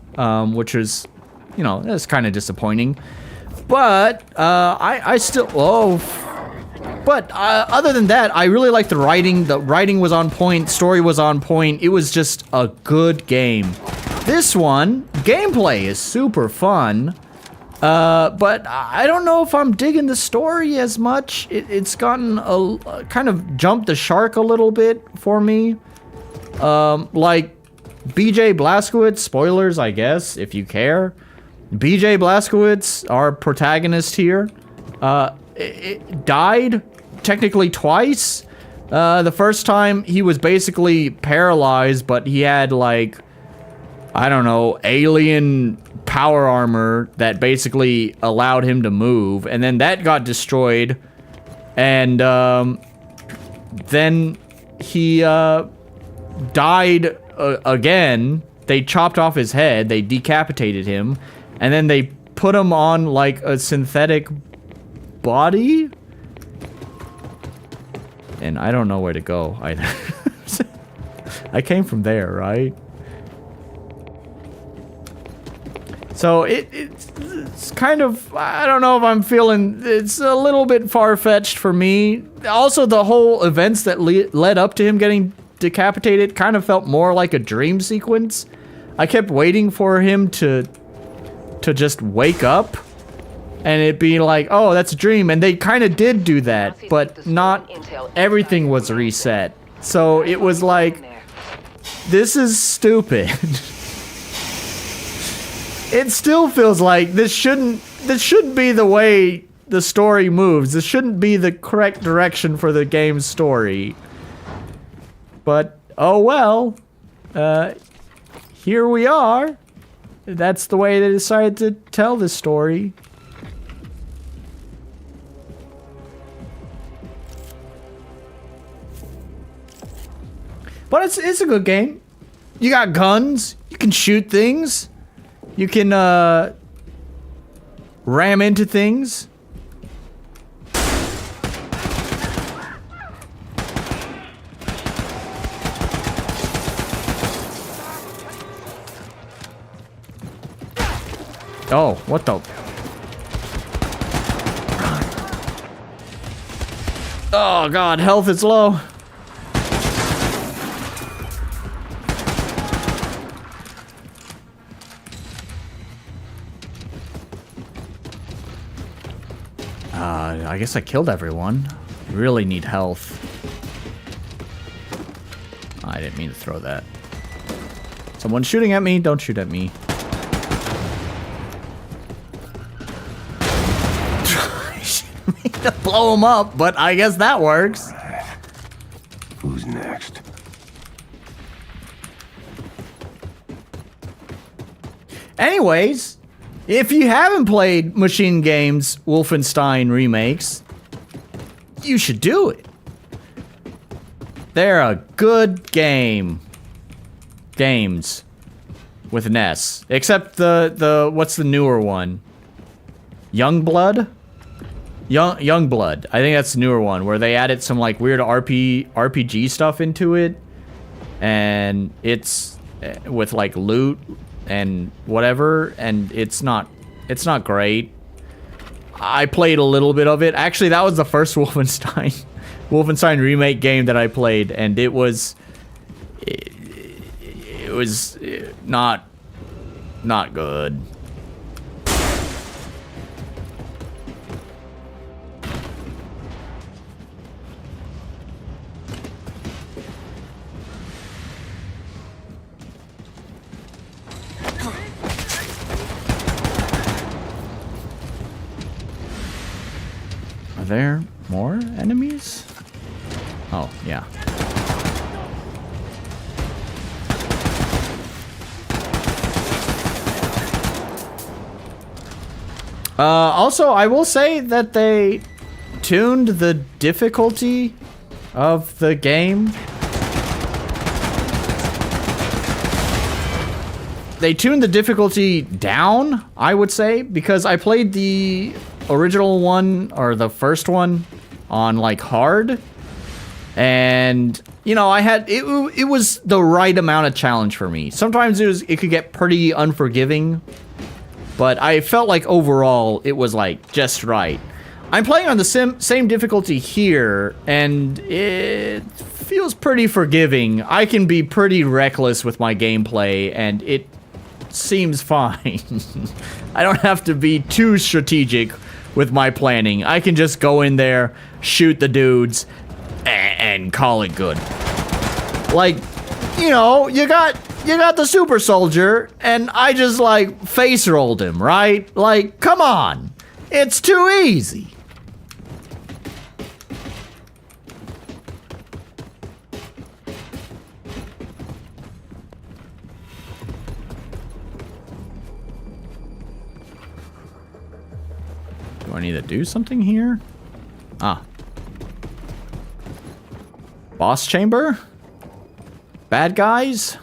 which was, you know, that's kind of disappointing. But, I still, but, other than that, I really liked the writing. The writing was on point, story was on point. It was just a good game. This one, gameplay is super fun. But I don't know if I'm digging the story as much. It's gotten kind of jumped the shark a little bit for me. Like BJ Blazkowicz, spoilers, I guess, if you care. BJ Blazkowicz, our protagonist here, it died technically twice. The first time he was basically paralyzed, but he had like, I don't know, alien power armor that basically allowed him to move, and then that got destroyed, and then he died again. They chopped off his head, they decapitated him, and then they put him on like a synthetic body, and I don't know where to go either. I came from there, right? So it's kind of, I don't know if I'm feeling, it's a little bit far-fetched for me. Also, the whole events that led up to him getting decapitated kind of felt more like a dream sequence. I kept waiting for him to just wake up and it'd be like, oh, that's a dream. And they kind of did do that, but not everything was reset. So it was like, this is stupid. It still feels like this shouldn't be the way the story moves. This shouldn't be the correct direction for the game's story. But, oh well. Here we are. That's the way they decided to tell this story. But it's a good game. You got guns. You can shoot things. You can, ram into things. Oh, what the? Oh God, health is low. I I guess I killed everyone. Really need health. I didn't mean to throw that. Someone's shooting at me. Don't shoot at me. To blow him up, but I guess that works. Right. Who's next? Anyways, if you haven't played Machine Games Wolfenstein remakes, you should do it. They're a good game. Games. With an S. Except the what's the newer one? Youngblood? Youngblood. I think that's the newer one, where they added some like weird RPG stuff into it. And it's with like loot and whatever, and it's not great. I played a little bit of it. Actually, that was the first Wolfenstein remake game that I played, and it was not good. Are there more enemies? Oh, yeah. Also, I will say that they tuned the difficulty of the game. They tuned the difficulty down, I would say, because I played the original one, or the first one, on like hard, and you know, I had it was the right amount of challenge for me. Sometimes it could get pretty unforgiving, but I felt like overall it was like just right. I'm playing on the same difficulty here, and it feels pretty forgiving. I can be pretty reckless with my gameplay, and it seems fine. I don't have to be too strategic with my planning. I can just go in there, shoot the dudes, and call it good. Like, you know, you got the super soldier, and I just like face rolled him, right? Like, come on. It's too easy. Do I need to do something here? Ah. Boss chamber? Bad guys?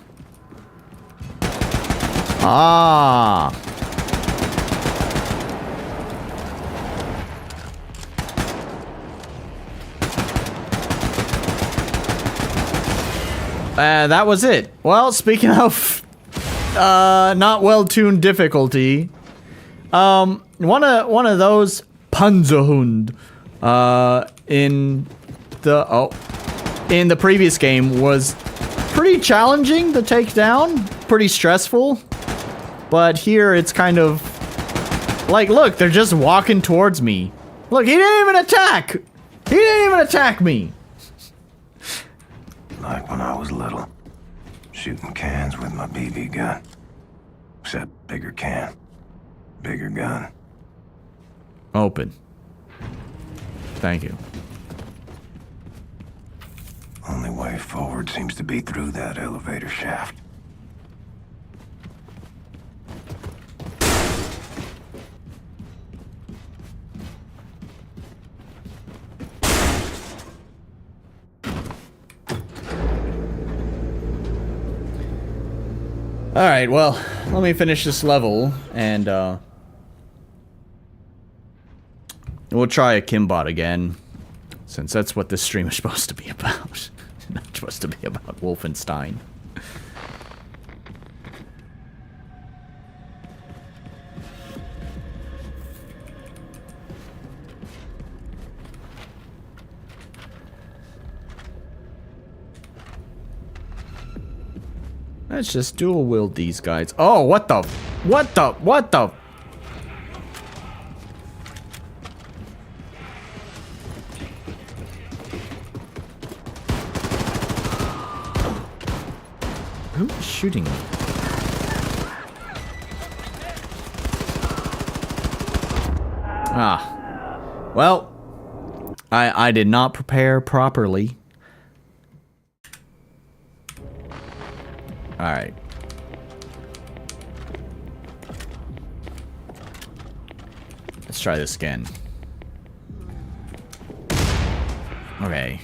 Ah. That was it. Well, speaking of not well-tuned difficulty, one of those Panzerhund in the previous game was pretty challenging to take down, pretty stressful. But here it's kind of like, look, they're just walking towards me. Look, he didn't even attack. He didn't even attack me. Like when I was little, shooting cans with my BB gun. Except bigger can, bigger gun. Open. Thank you. Only way forward seems to be through that elevator shaft. Alright, well, let me finish this level, and, we'll try Akimbot again, since that's what this stream is supposed to be about. Not supposed to be about Wolfenstein. Let's just dual wield these guys. Oh, what the? Who's shooting me? Ah. Well, I did not prepare properly. Alright. Let's try this again. Okay.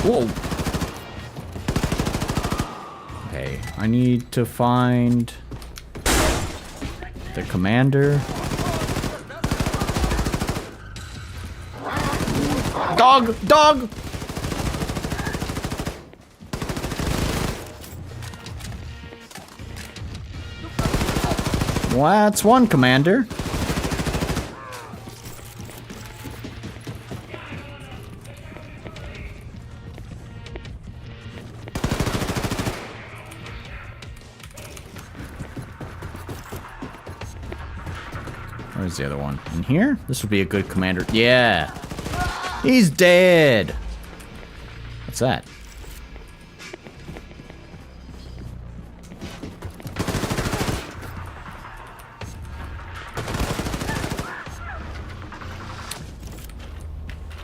Whoa. Okay, I need to find the commander. Dog! Dog! Well, that's one commander. Where's the other one? In here? This would be a good commander. Yeah. He's dead. What's that?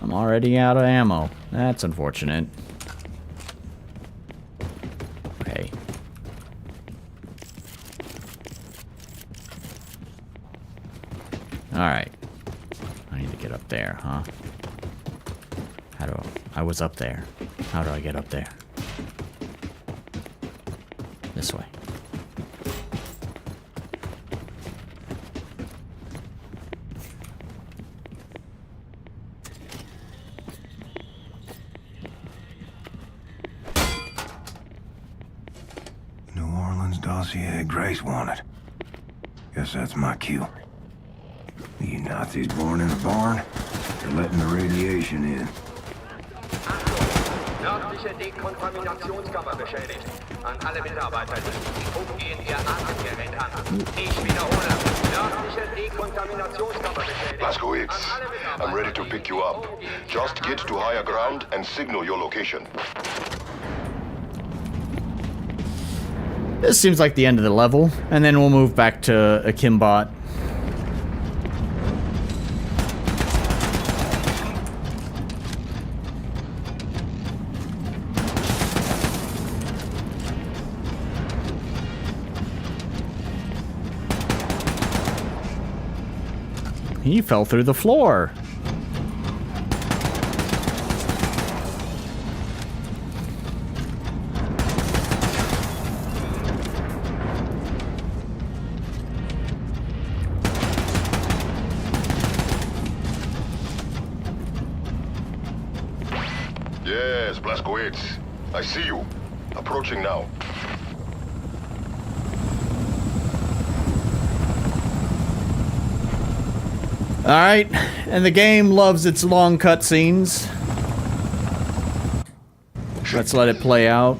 I'm already out of ammo. That's unfortunate. Okay. Alright. I need to get up there, huh? How do I was up there. How do I get up there? This way. New Orleans dossier Grace wanted. Guess that's my cue. You Nazis born in a barn? They're letting the radiation in. Nördliche Dekontaminationskammer beschädigt. An alle Mitarbeiter nicht umgehend Ihr Atemgerät an. Ich wiederhole. Nördliche Dekontaminationskammer beschädigt. Blasco X, I'm ready to pick you up. Just get to higher ground and signal your location. This seems like the end of the level, and then we'll move back to Akimbot. He fell through the floor. Yes, Blasco X. I see you. Approaching now. Alright, and the game loves its long cutscenes. Let's let it play out.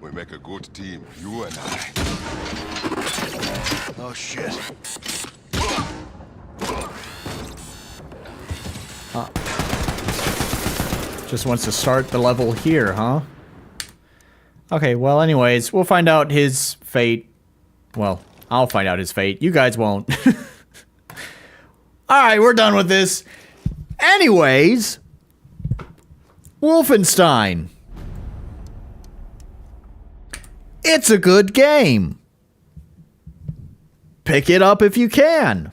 We make a good team, you and I. Oh shit. Just wants to start the level here, huh? Okay, well anyways, we'll find out his fate. Well, I'll find out his fate. You guys won't. Alright, we're done with this. Anyways, Wolfenstein. It's a good game. Pick it up if you can.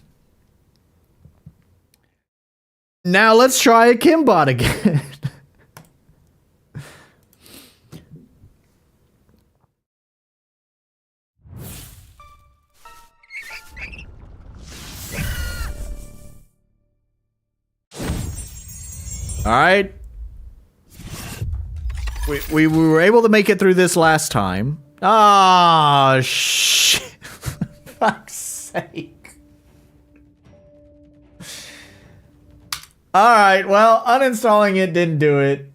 Now let's try Akimbot again. All right. We were able to make it through this last time. Ah, shit. Fuck's sake. All right, well, uninstalling it didn't do it.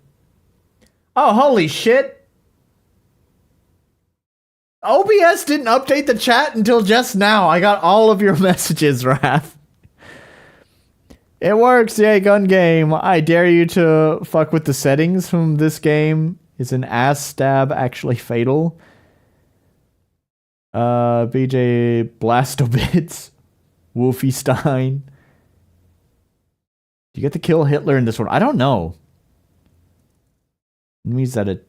Oh, holy shit. OBS didn't update the chat until just now. I got all of your messages, Wrath. It works, yay, gun game. I dare you to fuck with the settings from this game. Is an ass stab actually fatal? BJ Blastobits. Wolfenstein. Do you get to kill Hitler in this one? I don't know. Enemies that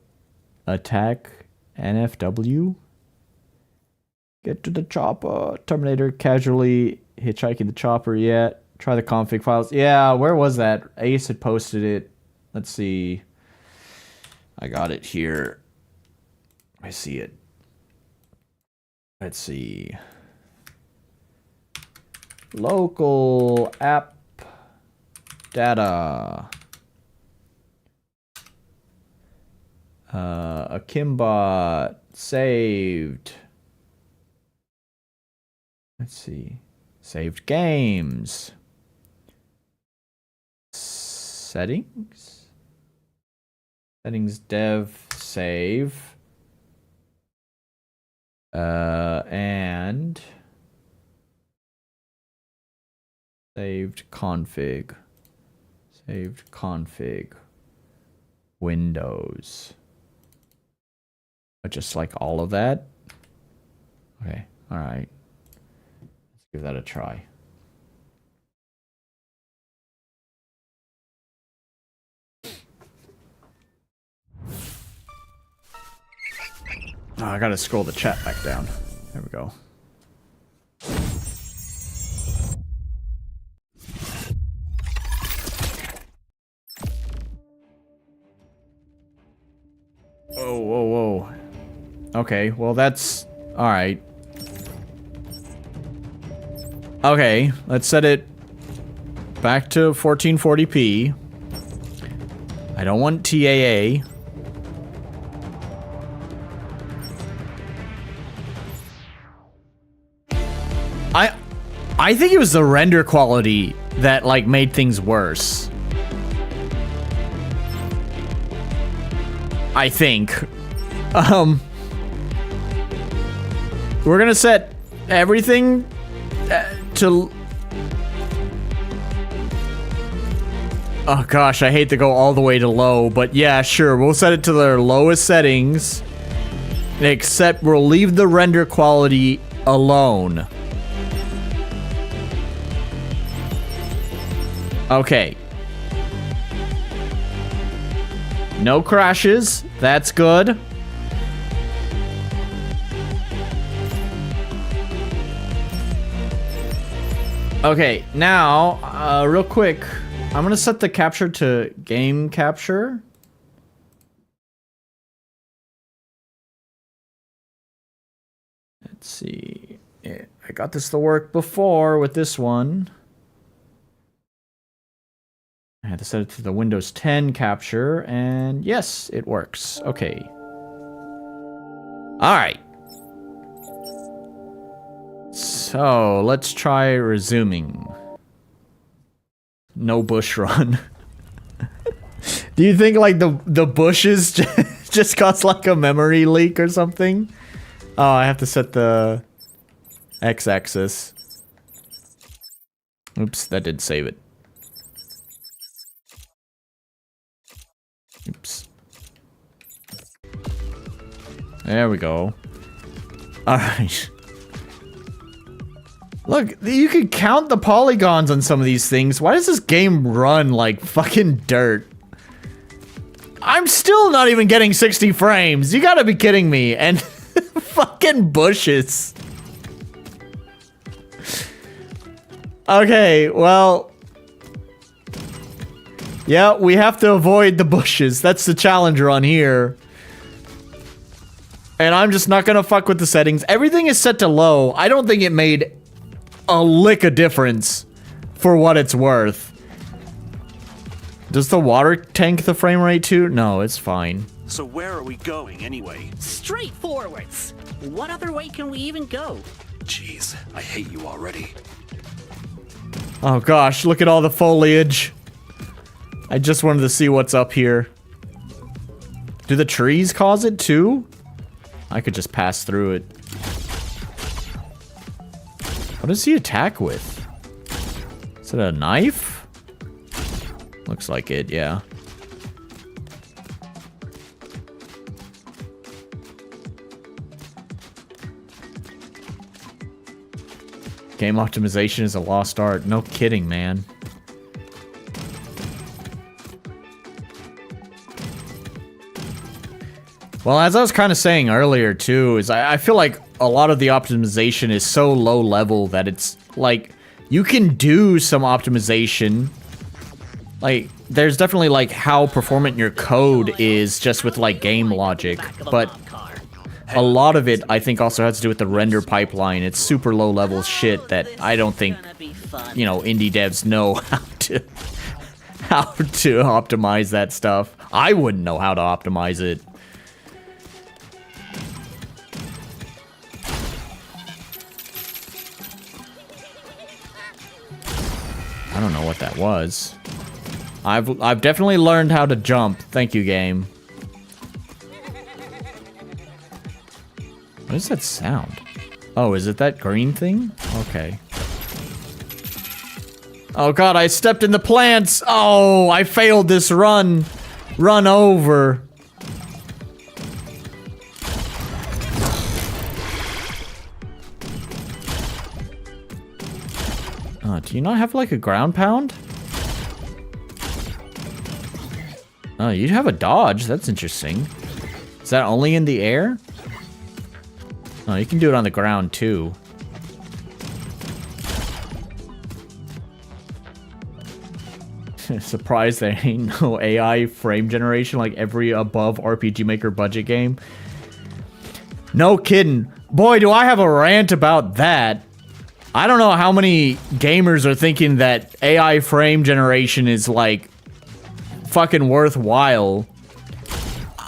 attack NFW? Get to the chopper. Terminator casually hitchhiking the chopper yet. Try the config files. Yeah, where was that? Ace had posted it. Let's see. I got it here. I see it. Let's see. Local app data. Akimbot saved. Let's see. Saved games. Settings. Settings dev save. And saved config. Saved config. Windows. But just like all of that. Okay, all right. Let's give that a try. Oh, I gotta scroll the chat back down. There we go. Whoa, whoa, whoa. Okay, well that's... alright. Okay, let's set it back to 1440p. I don't want TAA. I think it was the render quality that like made things worse. I think. We're gonna set everything to... oh gosh, I hate to go all the way to low, but yeah, sure, we'll set it to their lowest settings. Except we'll leave the render quality alone. Okay. No crashes. That's good. Okay, now, real quick, I'm gonna set the capture to game capture. Let's see. Yeah, I got this to work before with this one. I had to set it to the Windows 10 capture, and yes, it works. Okay. Alright. So, let's try resuming. No bush run. Do you think, like, the bushes just caused, like, a memory leak or something? Oh, I have to set the x-axis. Oops, that did save it. Oops. There we go. Alright. Look, you can count the polygons on some of these things. Why does this game run like fucking dirt? I'm still not even getting 60 frames. You gotta be kidding me. And fucking bushes. Okay, well... Yeah, we have to avoid the bushes. That's the challenger on here. And I'm just not gonna fuck with the settings. Everything is set to low. I don't think it made a lick of difference for what it's worth. Does the water tank the frame rate too? No, it's fine. So where are we going anyway? Straight forwards. What other way can we even go? Jeez, I hate you already. Oh gosh, look at all the foliage. I just wanted to see what's up here. Do the trees cause it too? I could just pass through it. What does he attack with? Is it a knife? Looks like it, yeah. Game optimization is a lost art. No kidding, man. Well, as I was kind of saying earlier, too, is I feel like a lot of the optimization is so low level that it's, like, you can do some optimization. Like, there's definitely, like, how performant your code is just with, like, game logic. But a lot of it, I think, also has to do with the render pipeline. It's super low level shit that I don't think, you know, indie devs know how to optimize that stuff. I wouldn't know how to optimize it. I don't know what that was. I've definitely learned how to jump. Thank you, game. What is that sound? Oh, is it that green thing? Okay. Oh god, I stepped in the plants! Oh, I failed this run. Run over. Do you not have like a ground pound? Oh, you have a dodge. That's interesting. Is that only in the air? Oh, you can do it on the ground too. Surprised there ain't no AI frame generation like every above RPG Maker budget game. No kidding. Boy, do I have a rant about that. I don't know how many gamers are thinking that AI frame generation is, like, fucking worthwhile.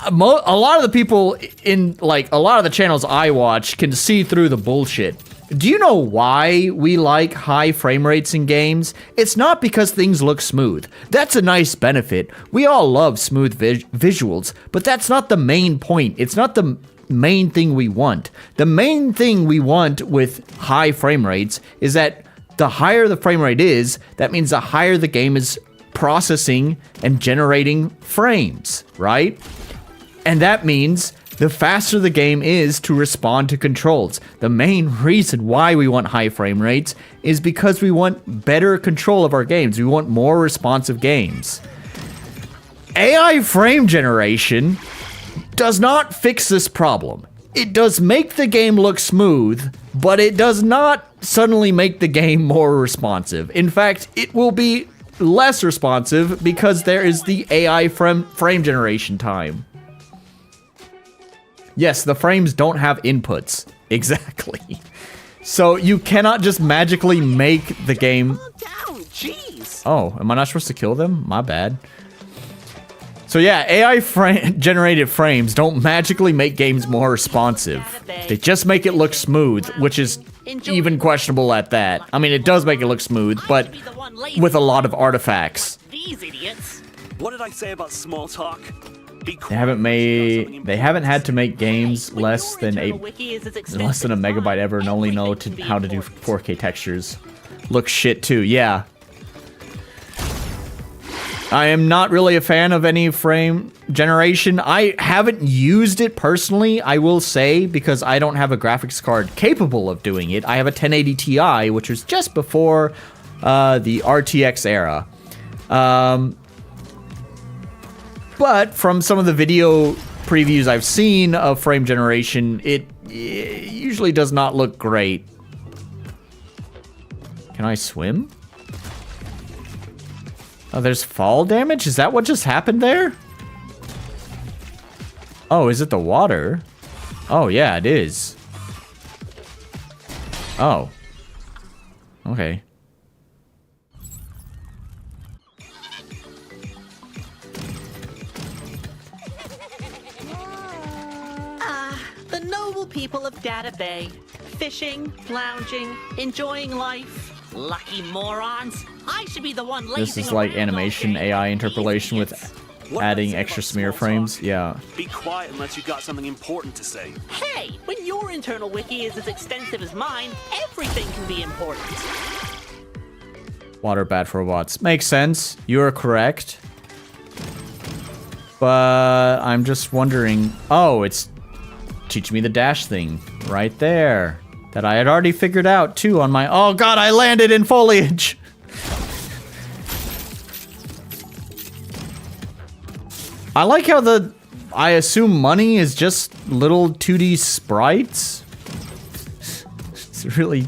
A lot of the people in, like, a lot of the channels I watch can see through the bullshit. Do you know why we like high frame rates in games? It's not because things look smooth. That's a nice benefit. We all love smooth visuals, but that's not the main point. It's not the main thing we want. The main thing we want with high frame rates is that the higher the frame rate is, that means the higher the game is processing and generating frames, right? And that means the faster the game is to respond to controls. The main reason why we want high frame rates is because we want better control of our games. We want more responsive games. AI frame generation does not fix this problem. It does make the game look smooth, but it does not suddenly make the game more responsive. In fact, it will be less responsive because there is the AI frame generation time. Yes, the frames don't have inputs. Exactly. So you cannot just magically make the game... Calm down, jeez. Oh, am I not supposed to kill them? My bad. So yeah, AI generated frames don't magically make games more responsive. They just make it look smooth, which is even questionable at that. I mean, it does make it look smooth, but with a lot of artifacts. These idiots. What did I say about small talk? They haven't had to make games less than a megabyte ever and only know how to do 4K textures. Look shit too, yeah. I am not really a fan of any frame generation. I haven't used it personally, I will say, because I don't have a graphics card capable of doing it. I have a 1080 Ti, which was just before the RTX era. But from some of the video previews I've seen of frame generation, it usually does not look great. Can I swim? Oh, there's fall damage? Is that what just happened there? Oh, is it the water? Oh, yeah, it is. Oh. Okay. The noble people of Data Bay. Fishing, lounging, enjoying life. Lucky morons. I should be the one lazing This is like around animation all day. AI interpolation with What adding about say extra about smear small frames. talk? Yeah. Be quiet unless you got something important to say. Hey, when your internal wiki is as extensive as mine, everything can be important. Water bad for robots. Makes sense. You're correct. But I'm just wondering. Oh, it's teach me the dash thing right there. That I had already figured out too on my. Oh god, I landed in foliage. I like how I assume money is just little 2D sprites. It's a really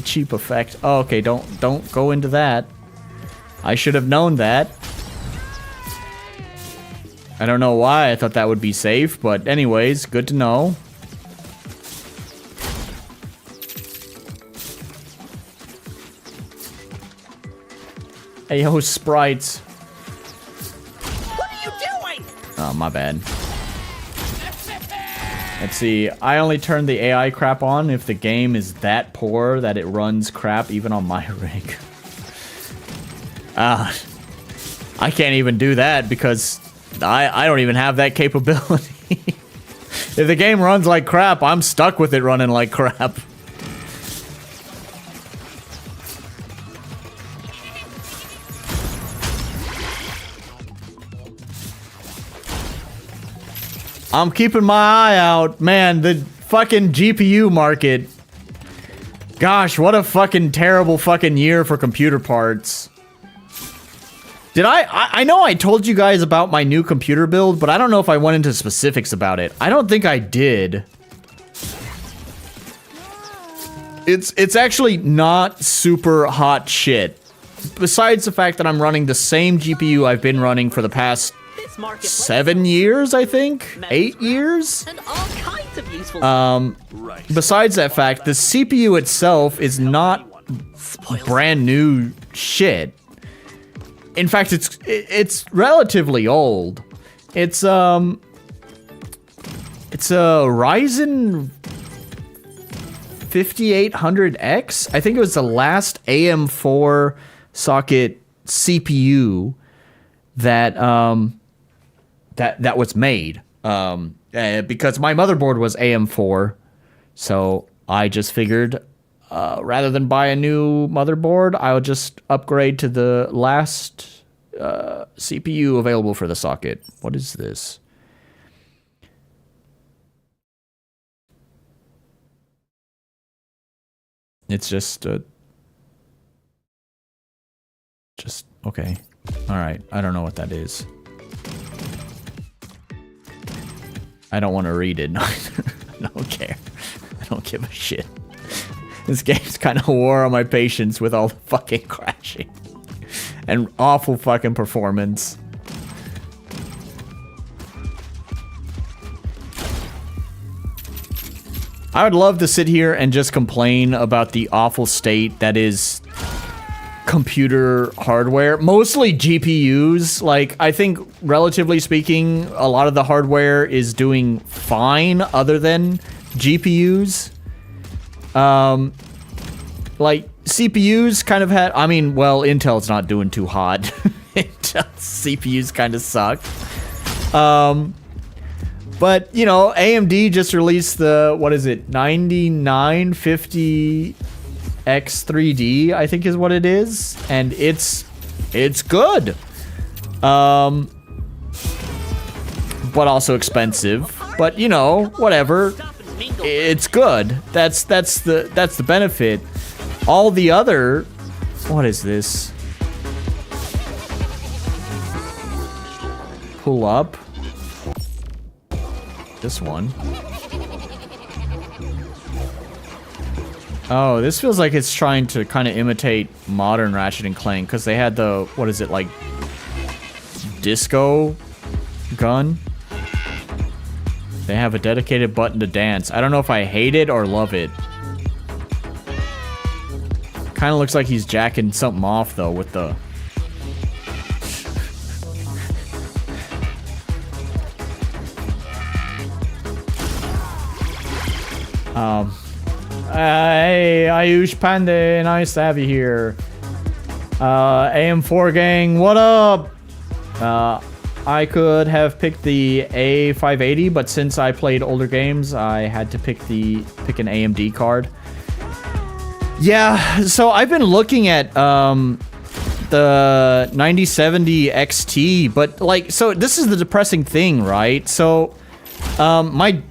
cheap effect. Oh, okay, don't go into that. I should have known that. I don't know why I thought that would be safe, but anyways, good to know. Hey, yo, sprites. What are you doing? Oh, my bad. Let's see. I only turn the AI crap on if the game is that poor that it runs crap even on my rig. I can't even do that because I don't even have that capability. If the game runs like crap, I'm stuck with it running like crap. I'm keeping my eye out. Man, the fucking GPU market. Gosh, what a fucking terrible fucking year for computer parts. Did I know I told you guys about my new computer build, but I don't know if I went into specifics about it. I don't think I did. It's actually not super hot shit. Besides the fact that I'm running the same GPU I've been running for the past 7 years, I think? 8 years? And all kinds of useful Right. Besides that fact, the CPU itself is not brand new shit. In fact, it's relatively old. It's a Ryzen 5800X. I think it was the last AM4 socket CPU that that was made. Because my motherboard was AM4, so I just figured rather than buy a new motherboard, I'll just upgrade to the last CPU available for the socket. What is this? It's just okay. All right. I don't know what that is. I don't want to read it. I don't care. I don't give a shit. This game's kind of wore on my patience with all the fucking crashing. And awful fucking performance. I would love to sit here and just complain about the awful state that is computer hardware. Mostly GPUs. Like, I think, relatively speaking, a lot of the hardware is doing fine other than GPUs. Like, CPUs kind of had... I mean, well, Intel's not doing too hot. Intel's CPUs kind of suck. But, you know, AMD just released the... What is it? 9950X3D, I think is what it is. And it's good. But also expensive. But, you know, whatever. It's good. That's the benefit. All the other... What is this? Pull up. This one. Oh, this feels like it's trying to kind of imitate modern Ratchet and Clank because they had the, what is it, like, disco gun? They have a dedicated button to dance. I don't know if I hate it or love it. Kind of looks like he's jacking something off though with the... Hey, Ayush Pandey, nice to have you here. AM4 gang, what up? I could have picked the A580, but since I played older games, I had to pick an AMD card. Yeah, so I've been looking at the 9070 XT, but like, so this is the depressing thing, right? So my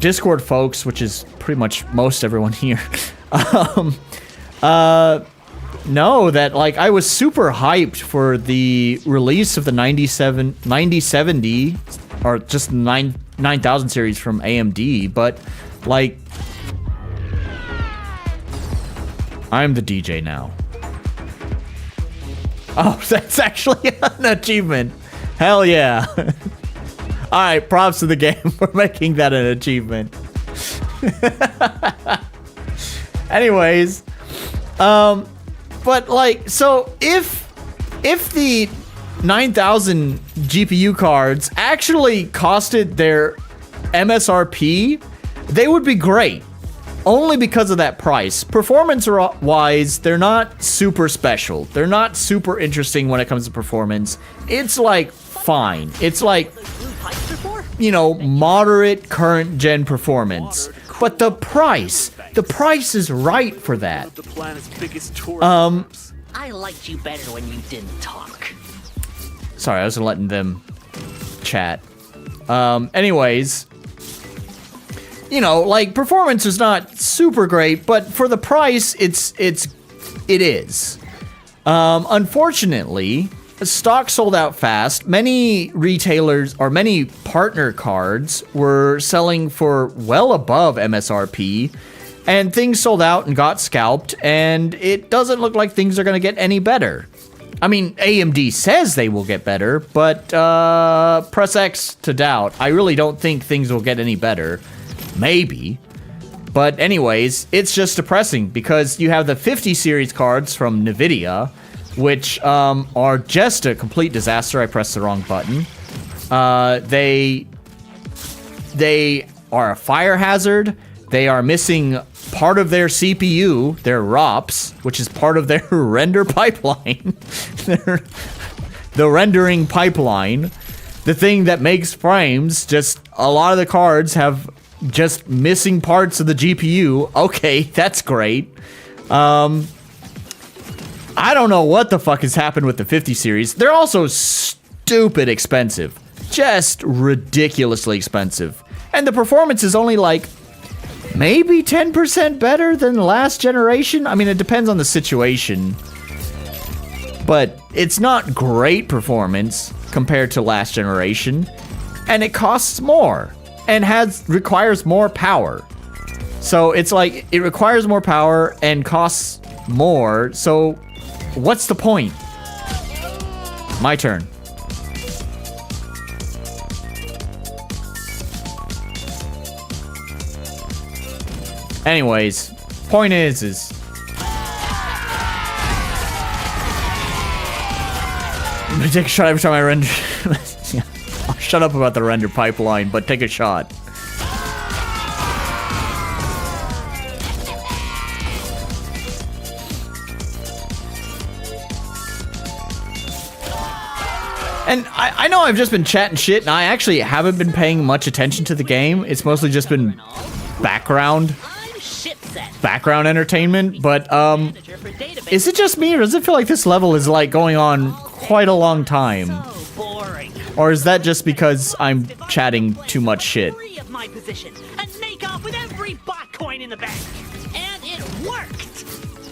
Discord folks, which is pretty much most everyone here, know that like I was super hyped for the release of the 9070 or just 9000 series from AMD, but like I'm the DJ now. Oh, that's actually an achievement. Hell yeah. Alright, props to the game for making that an achievement. Anyways, but like, so if the 9000 GPU cards actually costed their MSRP, they would be great. Only because of that price. Performance-wise, they're not super special. They're not super interesting when it comes to performance. It's like fine. It's like, you know, moderate current gen performance. But the price is right for that. I liked you better when you didn't talk. Sorry, I was letting them chat. Anyways, you know, like performance is not super great, but for the price, it is. Unfortunately, stock sold out fast. Many retailers or many partner cards were selling for well above MSRP, and things sold out and got scalped, and it doesn't look like things are going to get any better. I mean, AMD says they will get better, but press X to doubt. I really don't think things will get any better. Maybe. But anyways, it's just depressing because you have the 50 series cards from NVIDIA, which are just a complete disaster. I pressed the wrong button. They are a fire hazard. They are missing part of their CPU, their ROPS, which is part of their render pipeline. The rendering pipeline. The thing that makes frames, just a lot of the cards have just missing parts of the GPU. Okay, that's great. I don't know what the fuck has happened with the 50 series. They're also stupid expensive. Just ridiculously expensive. And the performance is only like maybe 10% better than the last generation. I mean, it depends on the situation. But it's not great performance compared to last generation. And it costs more. And requires more power. So it's like, it requires more power and costs more, so what's the point? My turn. Anyways, point is I'm gonna take a shot every time I render. I'll shut up about the render pipeline, but take a shot. And I know I've just been chatting shit, and I actually haven't been paying much attention to the game. It's mostly just been background entertainment, but is it just me, or does it feel like this level is like going on quite a long time? Or is that just because I'm chatting too much shit? My position and make off with every bot coin in the bank. And it worked.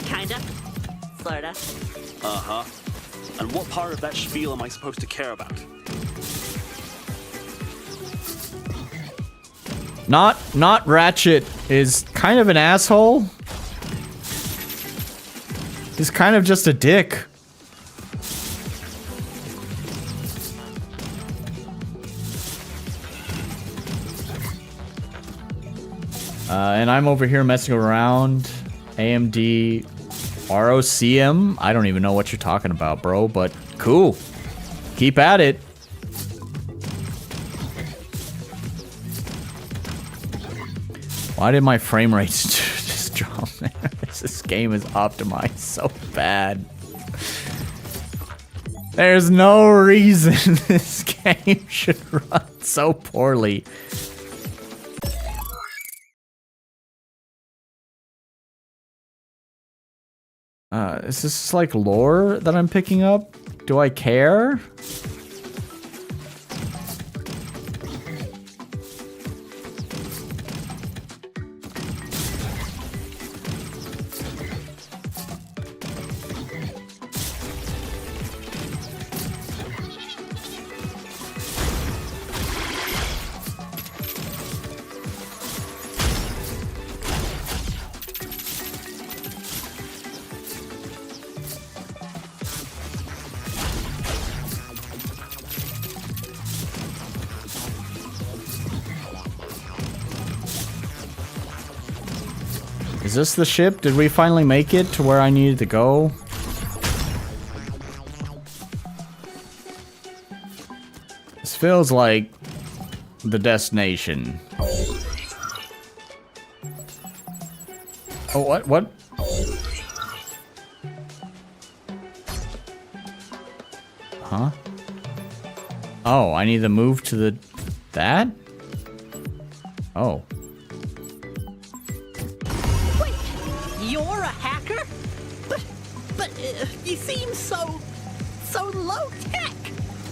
Kinda. Sorta. Uh-huh. And what part of that spiel am I supposed to care about? Not Ratchet is kind of an asshole. He's kind of just a dick. And I'm over here messing around. AMD ROCM. I don't even know what you're talking about, bro, but cool. Keep at it. Why did my frame rate just drop? This game is optimized so bad. There's no reason this game should run so poorly. Is this like lore that I'm picking up? Do I care? Is this the ship? Did we finally make it to where I needed to go? This feels like the destination. Oh, what? What? Huh? Oh, I need to move to the... that? Oh. You're a hacker? But you seem so low tech.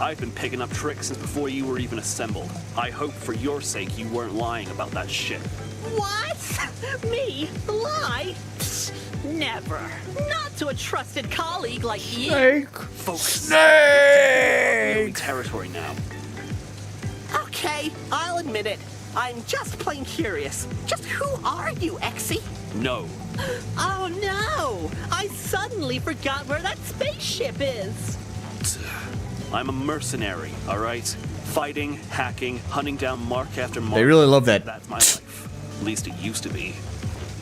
I've been picking up tricks since before you were even assembled. I hope for your sake you weren't lying about that shit. What? Me? Lie? Never. Not to a trusted colleague like you. Snake! Focus. Snake! Territory now. Okay, I'll admit it. I'm just plain curious. Just who are you, Exy? No. Oh no! I suddenly forgot where that spaceship is. I'm a mercenary, all right? Fighting, hacking, hunting down mark after mark. They really love that. That's my life. At least it used to be.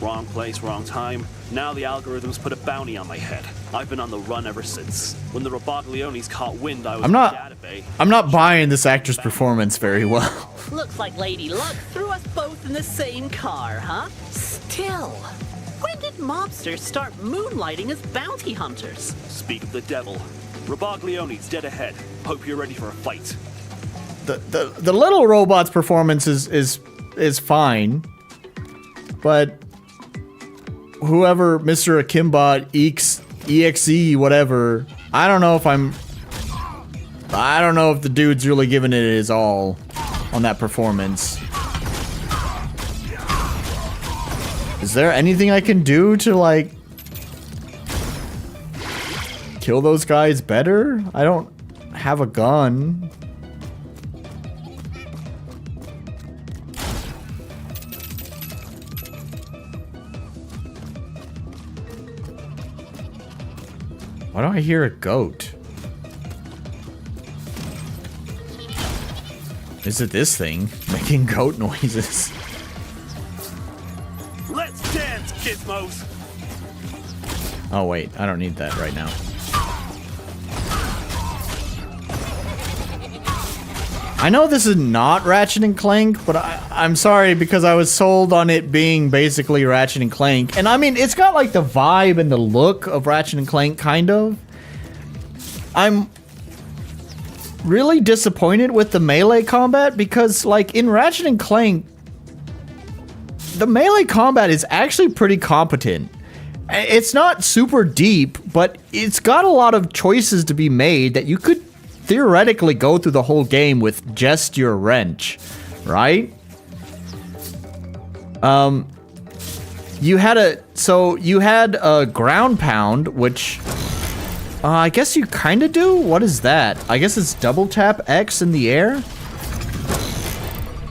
Wrong place, wrong time. Now the algorithms put a bounty on my head. I've been on the run ever since. When the Roboglionis caught wind, I was in the database. I'm not buying this actor's performance very well. Looks like Lady Luck threw us both in the same car, huh? Still, when did mobsters start moonlighting as bounty hunters? Speak of the devil. Roboglionis dead ahead. Hope you're ready for a fight. The little robot's performance is fine, but whoever Mr. Akimbot EXE whatever, I don't know if the dude's really giving it his all on that performance. Is there anything I can do to like kill those guys better? I don't have a gun. Why do I hear a goat? Is it this thing making goat noises? Let's dance, gizmos! Oh wait, I don't need that right now. I know this is not Ratchet and Clank, but I'm sorry because I was sold on it being basically Ratchet and Clank. And I mean, it's got like the vibe and the look of Ratchet and Clank, kind of. I'm really disappointed with the melee combat because like in Ratchet and Clank, the melee combat is actually pretty competent. It's not super deep, but it's got a lot of choices to be made that you could theoretically go through the whole game with just your wrench, right? You had a ground pound, which I guess you kind of do. What is that? I guess it's double tap X in the air.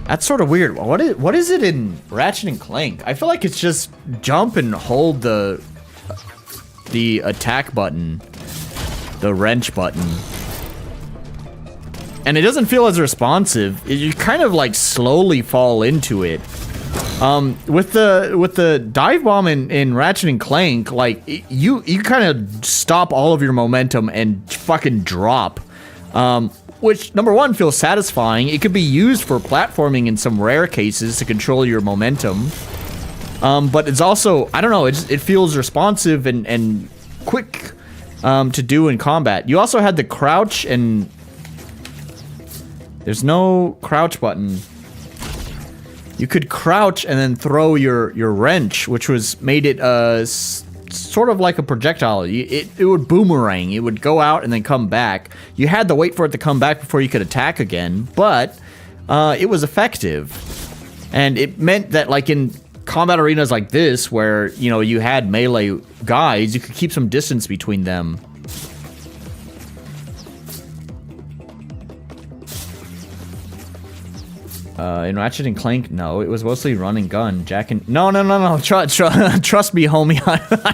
That's sort of weird. What is it in Ratchet and Clank? I feel like it's just jump and hold the the attack button, the wrench button. And it doesn't feel as responsive. You kind of like slowly fall into it. With the dive bomb in Ratchet and Clank, like you kind of stop all of your momentum and fucking drop. Which number one feels satisfying. It could be used for platforming in some rare cases to control your momentum. But it's also, I don't know, it feels responsive and quick to do in combat. You also had the crouch, and there's no crouch button. You could crouch and then throw your wrench, which made it sort of like a projectile. It would boomerang. It would go out and then come back. You had to wait for it to come back before you could attack again, but it was effective. And it meant that, like, in combat arenas like this, where, you know, you had melee guys, you could keep some distance between them. In Ratchet and Clank, no, it was mostly run and gun. No. Trust me, homie.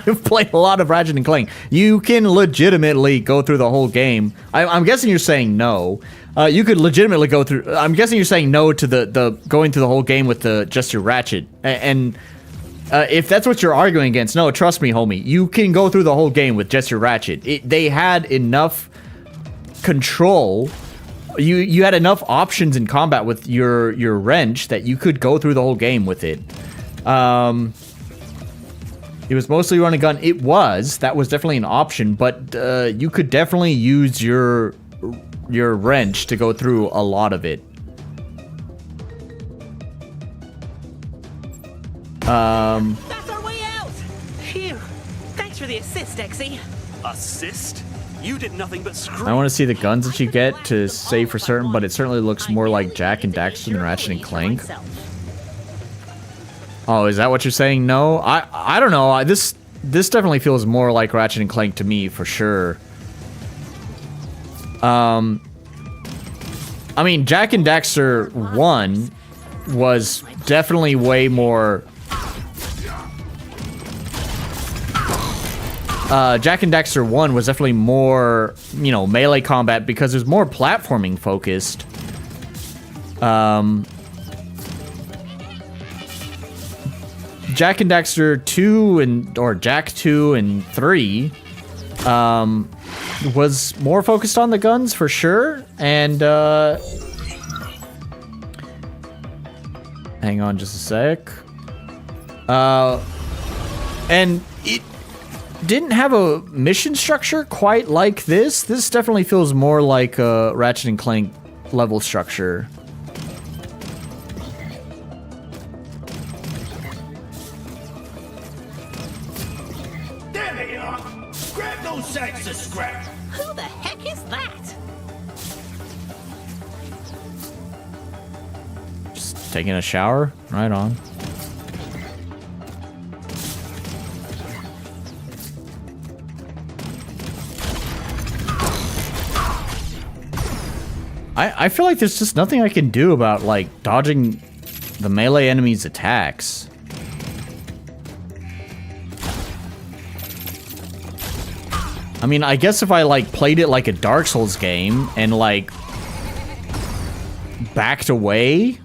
I've played a lot of Ratchet and Clank. You can legitimately go through the whole game. I'm guessing you're saying no. You could legitimately go through. I'm guessing you're saying no to the going through the whole game with just your Ratchet. And if that's what you're arguing against, no, trust me, homie. You can go through the whole game with just your Ratchet. They had enough control. You had enough options in combat with your wrench that you could go through the whole game with it. It was mostly run and gun. That was definitely an option, but you could definitely use your wrench to go through a lot of it. That's our way out! Phew. Thanks for the assist, Exy. Assist? You did nothing but screw. I want to see the guns that you get to say for certain, but it certainly looks more like Jak and Daxter than Ratchet and Clank. Oh, is that what you're saying? No? I don't know. This definitely feels more like Ratchet and Clank to me, for sure. I mean, Jak and Daxter 1 was definitely way more... Jak and Daxter 1 was definitely more, you know, melee combat because there's more platforming focused. Jak and Daxter 2 or Jak 2 and 3 was more focused on the guns for sure, and hang on just a sec. And it didn't have a mission structure quite like this. This definitely feels more like a Ratchet and Clank level structure. There they are! Grab those sacks of scrap! Who the heck is that? Just taking a shower? Right on. I feel like there's just nothing I can do about, like, dodging the melee enemy's attacks. I mean, I guess if I, like, played it like a Dark Souls game and, like, backed away,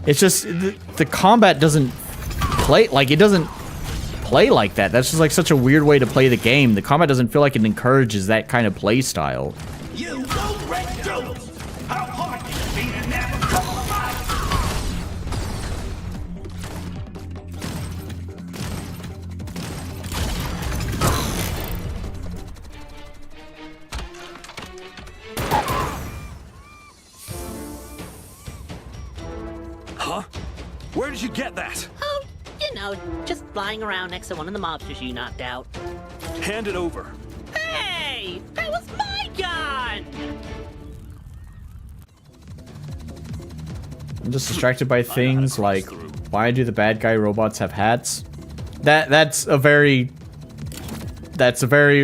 it's just, the combat doesn't play, like, it doesn't play like that. That's just, like, such a weird way to play the game. The combat doesn't feel like it encourages that kind of play style. You won't break through! How hard can it be to never come alive? Huh? Where did you get that? Oh, you know, just flying around next to one of the mobsters you knocked out. Hand it over. Hey! That was my gun! I'm just distracted by things like, why do the bad guy robots have hats? That's a very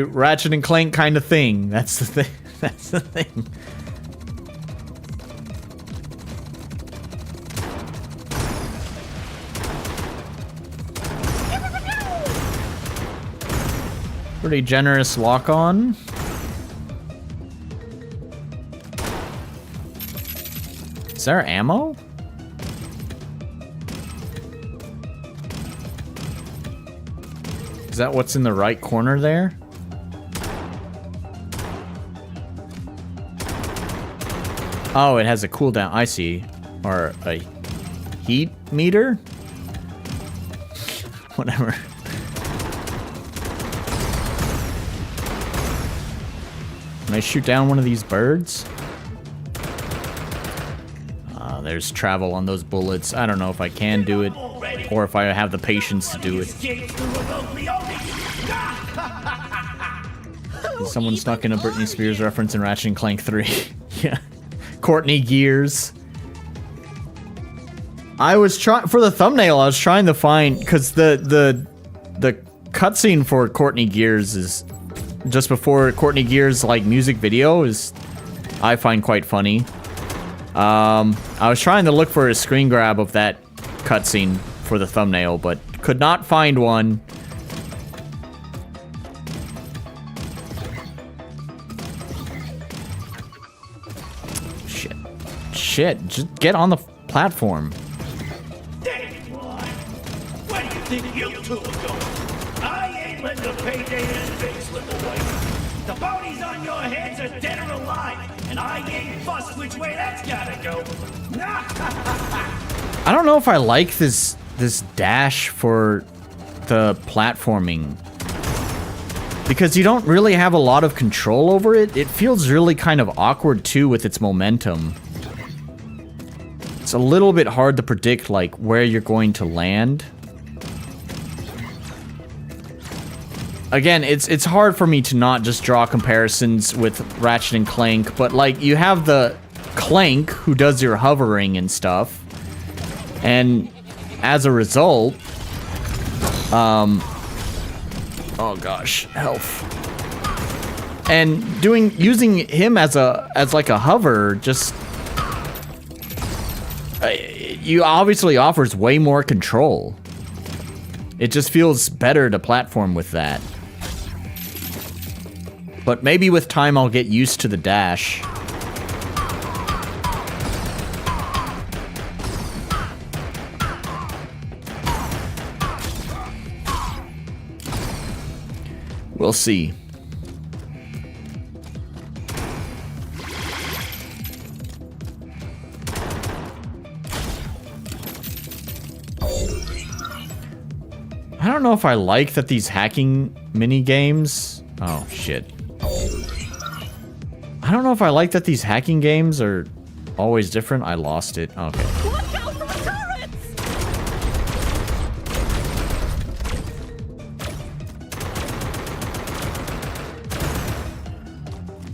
Ratchet and Clank kind of thing. That's the thing. That's the thing. Pretty generous lock-on. Is there ammo? Is that what's in the right corner there? Oh, it has a cooldown. I see. Or a heat meter? Whatever. Can I shoot down one of these birds? There's travel on those bullets. I don't know if I can do it or if I have the patience to do it. Someone snuck in a Britney Spears reference in Ratchet and Clank 3. Yeah. Courtney Gears. I was trying for the thumbnail. I was trying to find because the cutscene for Courtney Gears is just before Courtney Gears like music video is I find quite funny. I was trying to look for a screen grab of that cutscene for the thumbnail, but could not find one. Shit, just get on the platform. Damn, boy. Where do you think you two are going? I ain't letting the payday and slip away. The bounties on your heads are dead or alive, and I ain't fussed which way that's gotta go. I don't know if I like this dash for the platforming. Because you don't really have a lot of control over it. It feels really kind of awkward too with its momentum. It's a little bit hard to predict like where you're going to land. Again, it's hard for me to not just draw comparisons with Ratchet and Clank, but like you have the Clank who does your hovering and stuff. And as a result, oh gosh, health. And using him as like a hover just you obviously offers way more control. It just feels better to platform with that. But maybe with time I'll get used to the dash. We'll see. I don't know if I like that these hacking mini games. Oh shit. I don't know if I like that these hacking games are always different. I lost it. Okay. Watch out for the turrets!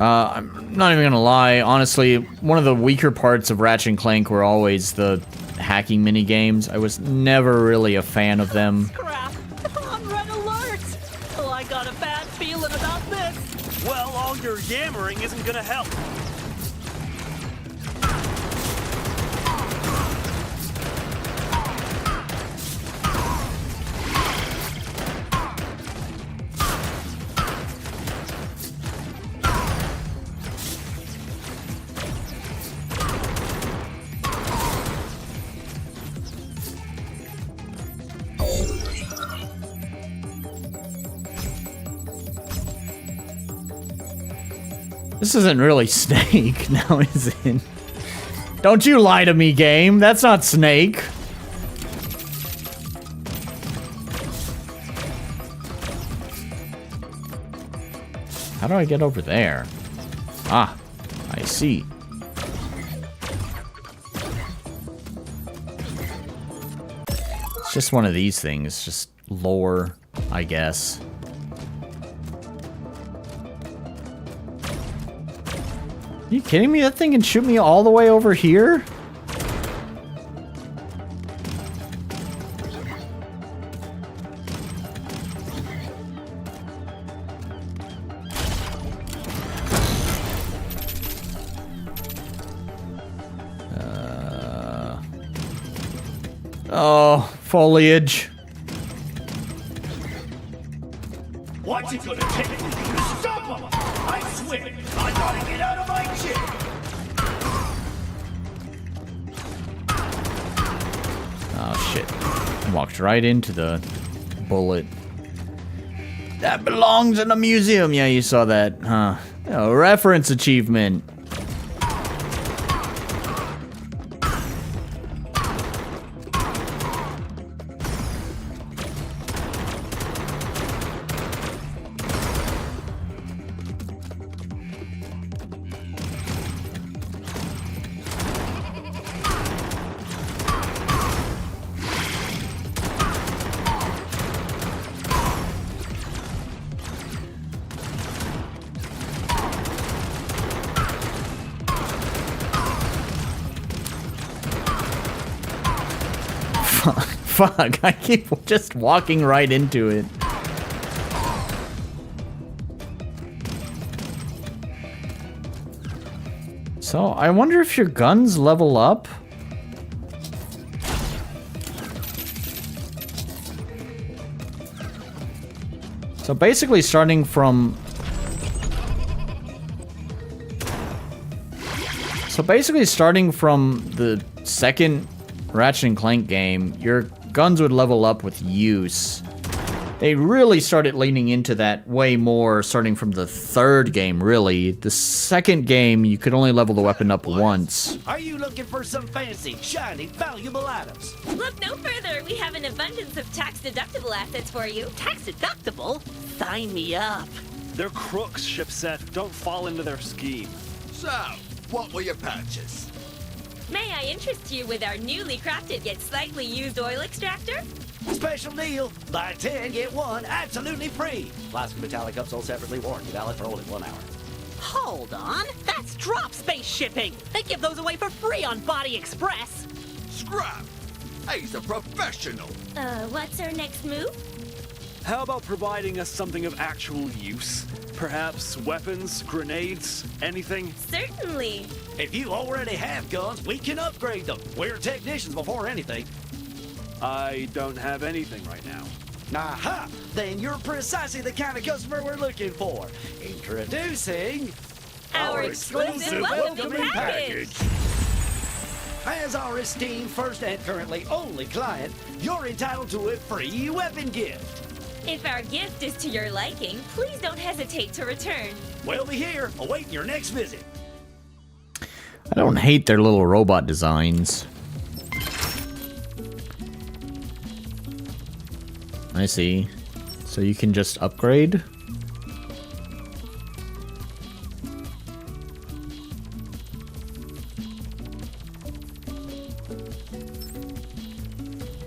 I'm not even gonna lie. Honestly, one of the weaker parts of Ratchet and Clank were always the hacking mini games. I was never really a fan of them. Crap! On red alert! Oh, I got a bad feeling about this. Well, all your yammering isn't gonna help. This isn't really Snake, now is it? Don't you lie to me, game. That's not Snake. How do I get over there? Ah, I see. It's just one of these things, just lore, I guess. Are you kidding me? That thing can shoot me all the way over here? Oh, foliage. Watch What's it gonna take for you to stop him? I swear, I gotta get out of my chair. Oh shit. Walked right into the bullet. That belongs in a museum. Yeah, you saw that, huh? A reference achievement. Fuck, I keep just walking right into it. So, I wonder if your guns level up? So basically starting from... the second Ratchet & Clank game, your guns would level up with use. They really started leaning into that way more starting from the third game, really. The second game, you could only level the weapon up once. Are you looking for some fancy, shiny, valuable items? Look no further. We have an abundance of tax-deductible assets for you. Tax-deductible? Sign me up. They're crooks, Shipset. Don't fall into their scheme. So, what will you purchase? May I interest you with our newly crafted yet slightly used oil extractor? Special deal. Buy 10, get 1 absolutely free. Plastic and metallic cups sold separately, warranty valid for only 1 hour. Hold on. That's drop space shipping. They give those away for free on Body Express. Scrap! He's a professional. What's our next move? How about providing us something of actual use? Perhaps weapons, grenades, anything? Certainly. If you already have guns, we can upgrade them. We're technicians before anything. I don't have anything right now. Aha! Then you're precisely the kind of customer we're looking for. Introducing... Our exclusive welcoming package. As our esteemed first and currently only client, you're entitled to a free weapon gift. If our gift is to your liking, please don't hesitate to return. We'll be here, awaiting your next visit. I don't hate their little robot designs. I see. So you can just upgrade?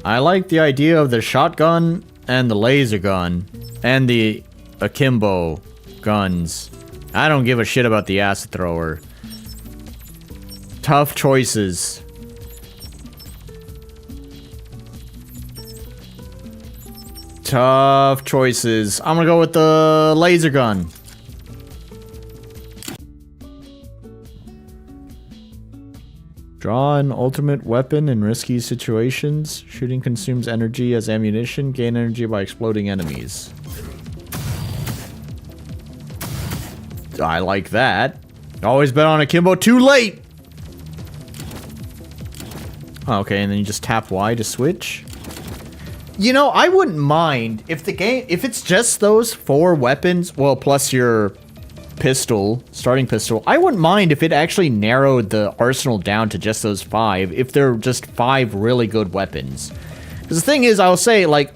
I like the idea of the shotgun and the laser gun and the Akimbot guns. I don't give a shit about the acid thrower. Tough choices. Tough choices. I'm gonna go with the laser gun. Draw an ultimate weapon in risky situations. Shooting consumes energy as ammunition. Gain energy by exploding enemies. I like that. Always bet on Akimbo. Too late! Okay, and then you just tap Y to switch. You know, I wouldn't mind if the game... If it's just those 4 weapons, well, plus your... pistol, starting pistol, I wouldn't mind if it actually narrowed the arsenal down to just those 5, if they're just 5 really good weapons. Because the thing is, I'll say, like,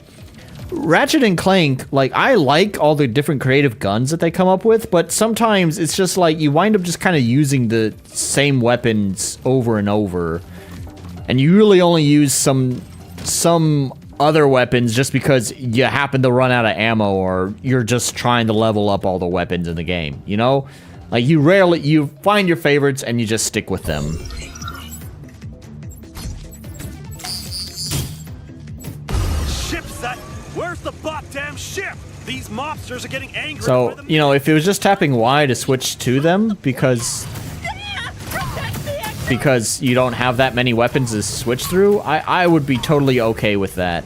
Ratchet and Clank, like, I like all the different creative guns that they come up with, but sometimes it's just like, you wind up just kind of using the same weapons over and over, and you really only use some other weapons just because you happen to run out of ammo or you're just trying to level up all the weapons in the game, you know? Like, you find your favorites and you just stick with them. Ship set! Where's the goddamn ship? These mobsters are getting angry. So, you know, if it was just tapping Y to switch to them, because you don't have that many weapons to switch through, I would be totally okay with that.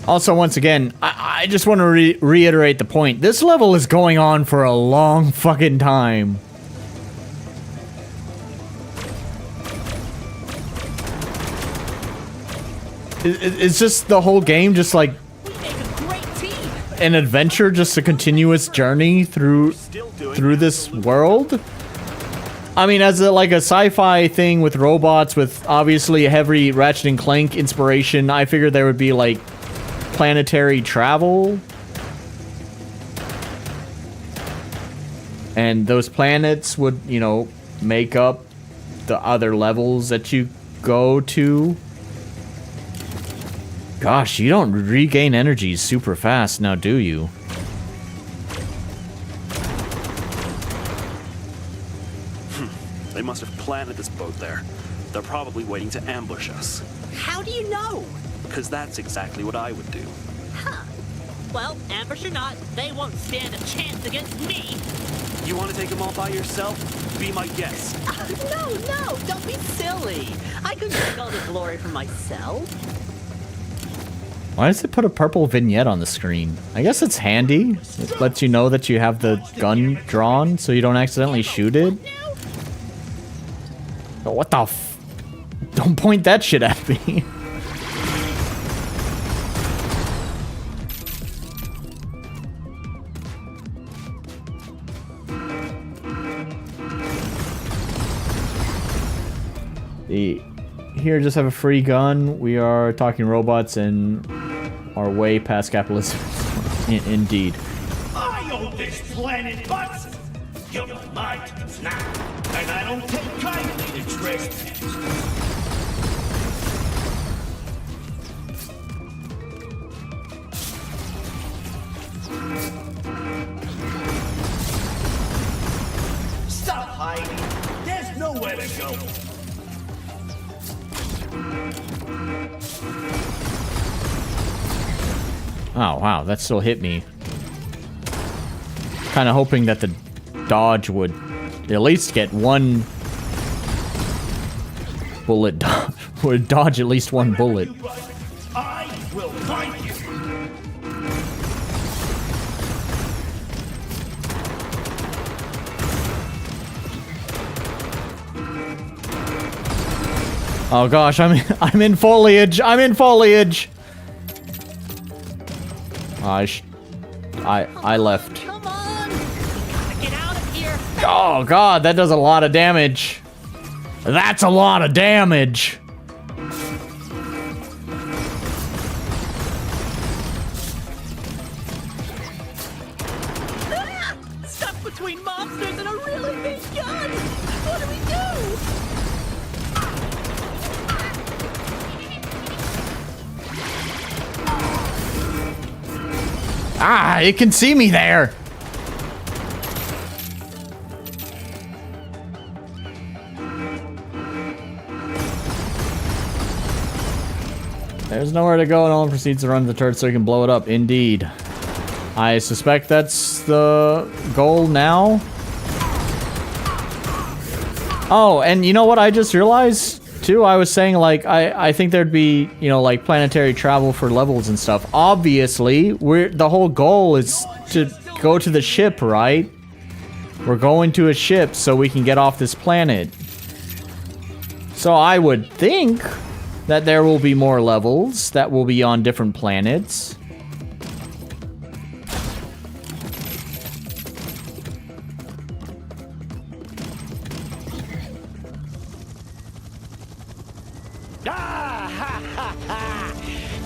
Also, once again, I just want to reiterate the point. This level is going on for a long fucking time. It's just the whole game, just like an adventure, just a continuous journey through this world. I mean, as like a sci-fi thing with robots, with obviously heavy Ratchet and Clank inspiration, I figured there would be like planetary travel. And those planets would, you know, make up the other levels that you go to. Gosh, you don't regain energy super fast now, do you? They must have planted this boat there. They're probably waiting to ambush us. How do you know? Because that's exactly what I would do. Huh. Well, ambush or not, they won't stand a chance against me. You want to take them all by yourself? Be my guest. No, don't be silly. I could take all the glory for myself. Why does it put a purple vignette on the screen? I guess it's handy. It lets you know that you have the gun drawn so you don't accidentally shoot it. But what the f... Don't point that shit at me. Here, just have a free gun. We are talking robots and are way past capitalism. Indeed. I own this planet, but you're not mine now, and I don't take kindly to trespass. Stop hiding. There's nowhere to go. Oh, wow, that still hit me. Kind of hoping that the dodge would at least get one bullet. Would dodge at least one bullet. I will find you. Oh gosh, I'm in foliage. I'm in foliage. I left. Come on! We gotta get out of here! Oh god, that does a lot of damage. That's a lot of damage. Ah! Stuck between monsters and a really big gun! What do we do? Ah, it can see me there. There's nowhere to go, and Nolan proceeds to run to the turret so he can blow it up. Indeed. I suspect that's the goal now. Oh, and you know what I just realized? Too, I was saying, like, I think there'd be, you know, like, planetary travel for levels and stuff. Obviously, the whole goal is to go to the ship, right? We're going to a ship so we can get off this planet. So I would think that there will be more levels that will be on different planets.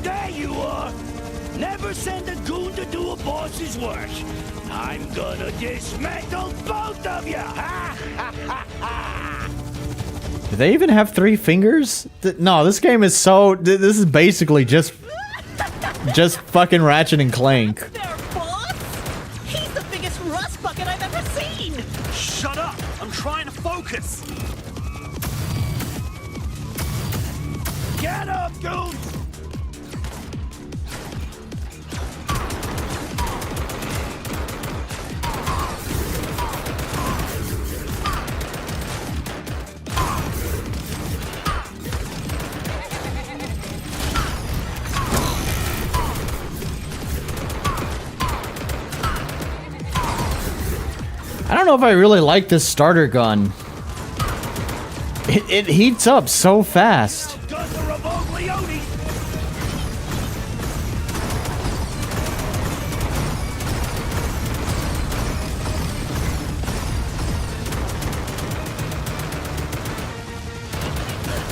There you are! Never send a goon to do a boss's work. I'm gonna dismantle both of you! Do they even have 3 fingers? No, this game is so... This is basically just fucking Ratchet and Clank. There, boss! He's the biggest rust bucket I've ever seen! Shut up! I'm trying to focus! Get up, goons! know if I really like this starter gun. It heats up so fast. Guns are remote Leone.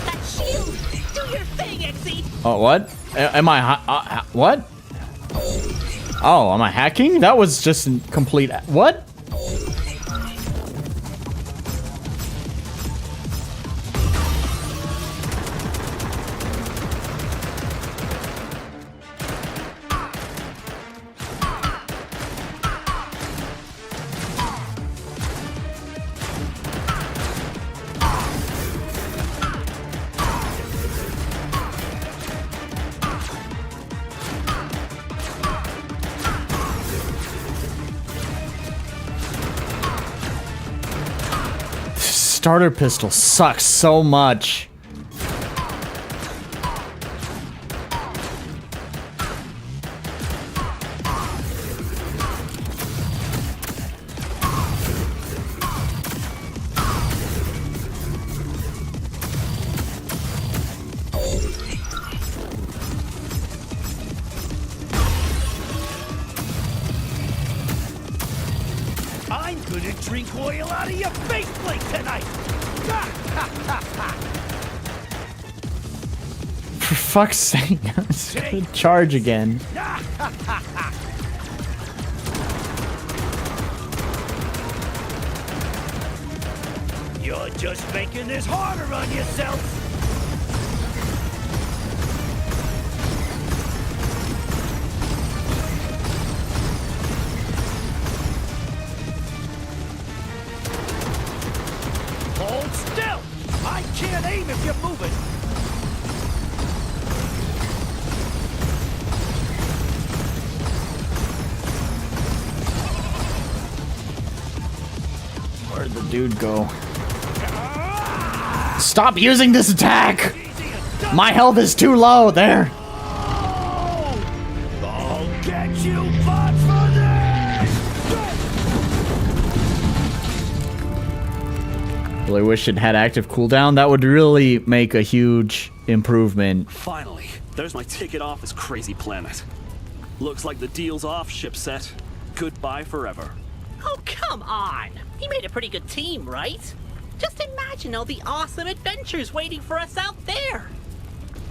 That shield! Do your thing, Exy! Oh, what? Am I what? Oh, am I hacking? That was just complete. What? Starter pistol sucks so much. I'm gonna drink oil out of your faceplate tonight! For fuck's sake, it's gonna charge again. You're just making this harder on yourself! Hold still! I can't aim if you're moving! Where'd the dude go? Stop using this attack! My health is too low. There. I'll get you bot for this! Really wish it had active cooldown. That would really make a huge improvement. Finally, there's my ticket off this crazy planet. Looks like the deal's off, shipset. Goodbye forever. Oh, come on! He made a pretty good team, right? Just imagine all the awesome adventures waiting for us out there!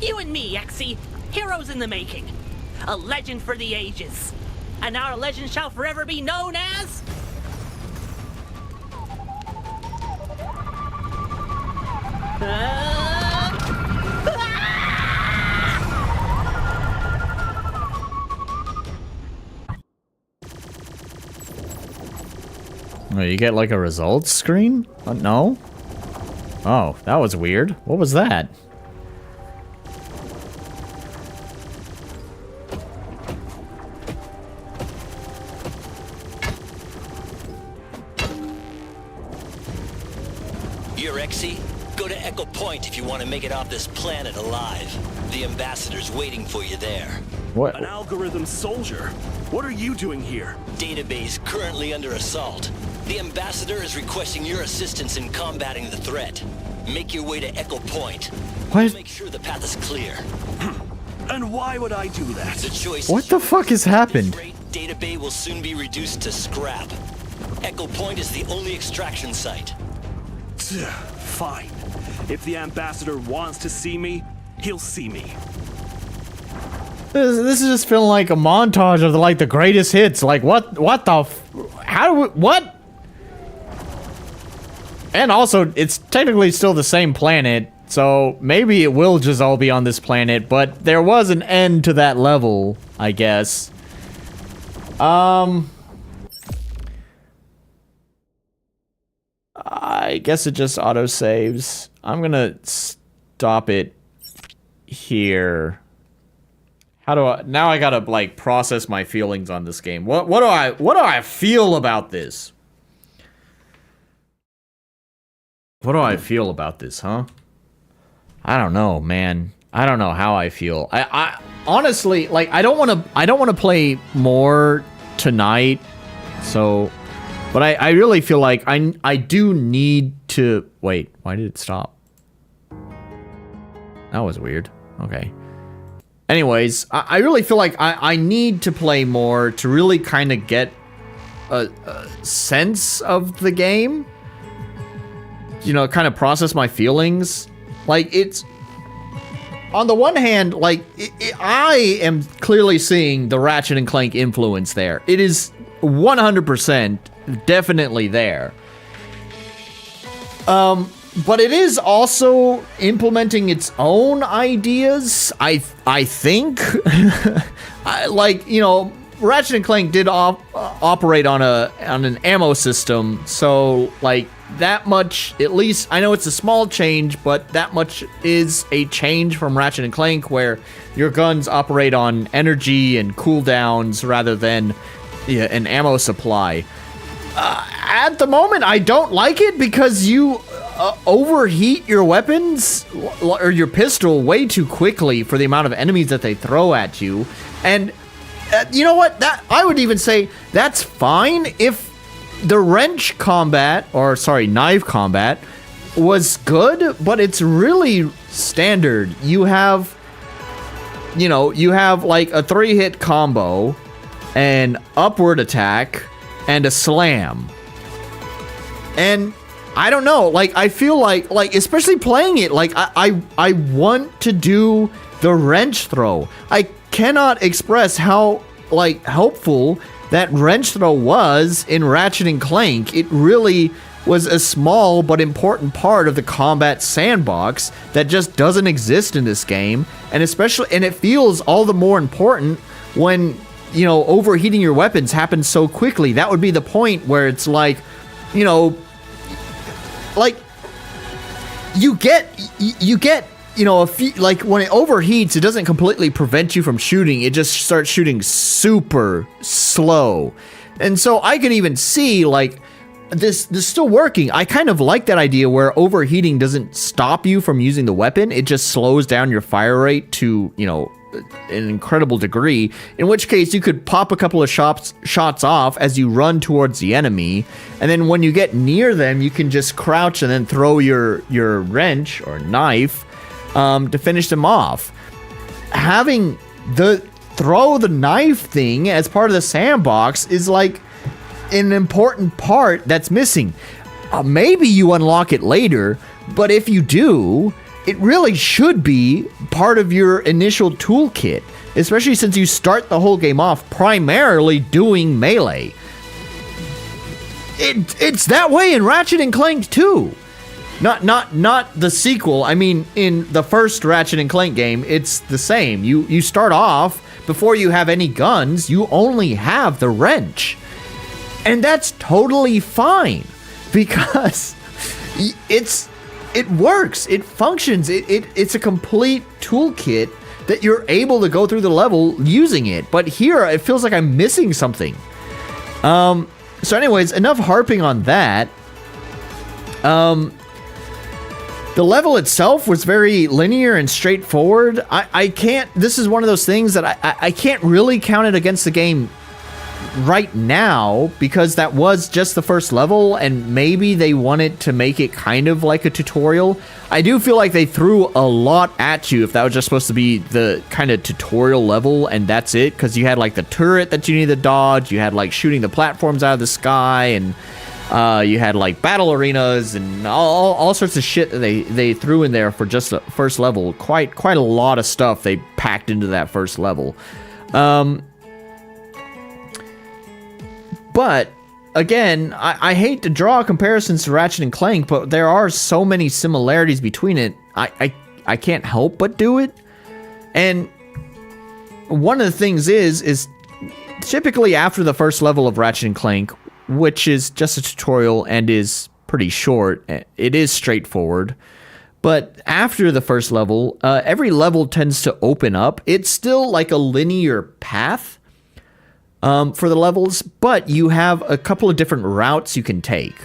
You and me, Exy, heroes in the making. A legend for the ages. And our legend shall forever be known as... Oh, you get like a results screen? No? Oh, that was weird. What was that? You're Exy? Go to Echo Point if you want to make it off this planet alive. The ambassador's waiting for you there. What? An algorithm soldier? What are you doing here? Database currently under assault. The ambassador is requesting your assistance in combating the threat. Make your way to Echo Point. What? Make sure the path is clear. And why would I do that? The choice What is the fuck has happened? Database will soon be reduced to scrap. Echo Point is the only extraction site. Fine. If the ambassador wants to see me, he'll see me. This is just feeling like a montage of the greatest hits. Like what the how do we, what? And also, it's technically still the same planet, so maybe it will just all be on this planet, but there was an end to that level, I guess. I guess it just auto-saves. I'm gonna stop it here. How do I... Now I gotta, process my feelings on this game. What do I feel about this? What do I feel about this, huh? I don't know, man. I don't know how I feel. I honestly, I don't want to play more tonight. So But I really feel like I do need to... Wait, why did it stop? That was weird. Okay. Anyways, I really feel like I need to play more to really kind of get a sense of the game. You know, kind of process my feelings. Like, it's... On the one hand, like, I am clearly seeing the Ratchet and Clank influence there. It is 100% definitely there. But it is also implementing its own ideas, I think. Like, you know, Ratchet and Clank did operate on an ammo system, so, like, that much, at least, I know it's a small change, but that much is a change from Ratchet and Clank, where your guns operate on energy and cooldowns rather than an ammo supply. At the moment, I don't like it because you overheat your weapons or your pistol way too quickly for the amount of enemies that they throw at you. And you know what? That I would even say that's fine if the wrench combat, or sorry, knife combat, was good, but it's really standard. You have like a 3-hit combo, an upward attack, and a slam. And I don't know, like, I feel like especially playing it, like, I want to do the wrench throw. I cannot express how, like, helpful that wrench throw was in Ratchet and Clank. It really was a small but important part of the combat sandbox that just doesn't exist in this game, and it feels all the more important when, you know, overheating your weapons happens so quickly. That would be the point where it's like, you know, like, you get, you know, like, when it overheats, it doesn't completely prevent you from shooting. It just starts shooting super slow. And so I can even see, like, this still working. I kind of like that idea where overheating doesn't stop you from using the weapon. It just slows down your fire rate to, you know, an incredible degree, in which case you could pop a couple of shots off as you run towards the enemy, and then when you get near them, you can just crouch and then throw your wrench or knife to finish them off. Having the throw the knife thing as part of the sandbox is like an important part that's missing. Maybe you unlock it later, but if you do, it really should be part of your initial toolkit, especially since you start the whole game off primarily doing melee. It's that way in Ratchet and Clank too. Not the sequel. I mean, in the first Ratchet and Clank game, it's the same. You start off, before you have any guns, you only have the wrench. And that's totally fine, because it works, it functions, it's a complete toolkit that you're able to go through the level using it. But here, it feels like I'm missing something. So anyways, enough harping on that. The level itself was very linear and straightforward. I can't, this is one of those things that I can't really count it against the game right now, because that was just the first level, and maybe they wanted to make it kind of like a tutorial. I do feel like they threw a lot at you if that was just supposed to be the kind of tutorial level and that's it, because you had like the turret that you needed to dodge, you had like shooting the platforms out of the sky, and you had like battle arenas and all sorts of shit that they threw in there for just the first level. Quite a lot of stuff they packed into that first level. But again, I hate to draw comparisons to Ratchet and Clank, but there are so many similarities between it. I can't help but do it. And one of the things is typically after the first level of Ratchet and Clank, which is just a tutorial and is pretty short, it is straightforward. But after the first level, every level tends to open up. It's still like a linear path for the levels, but you have a couple of different routes you can take.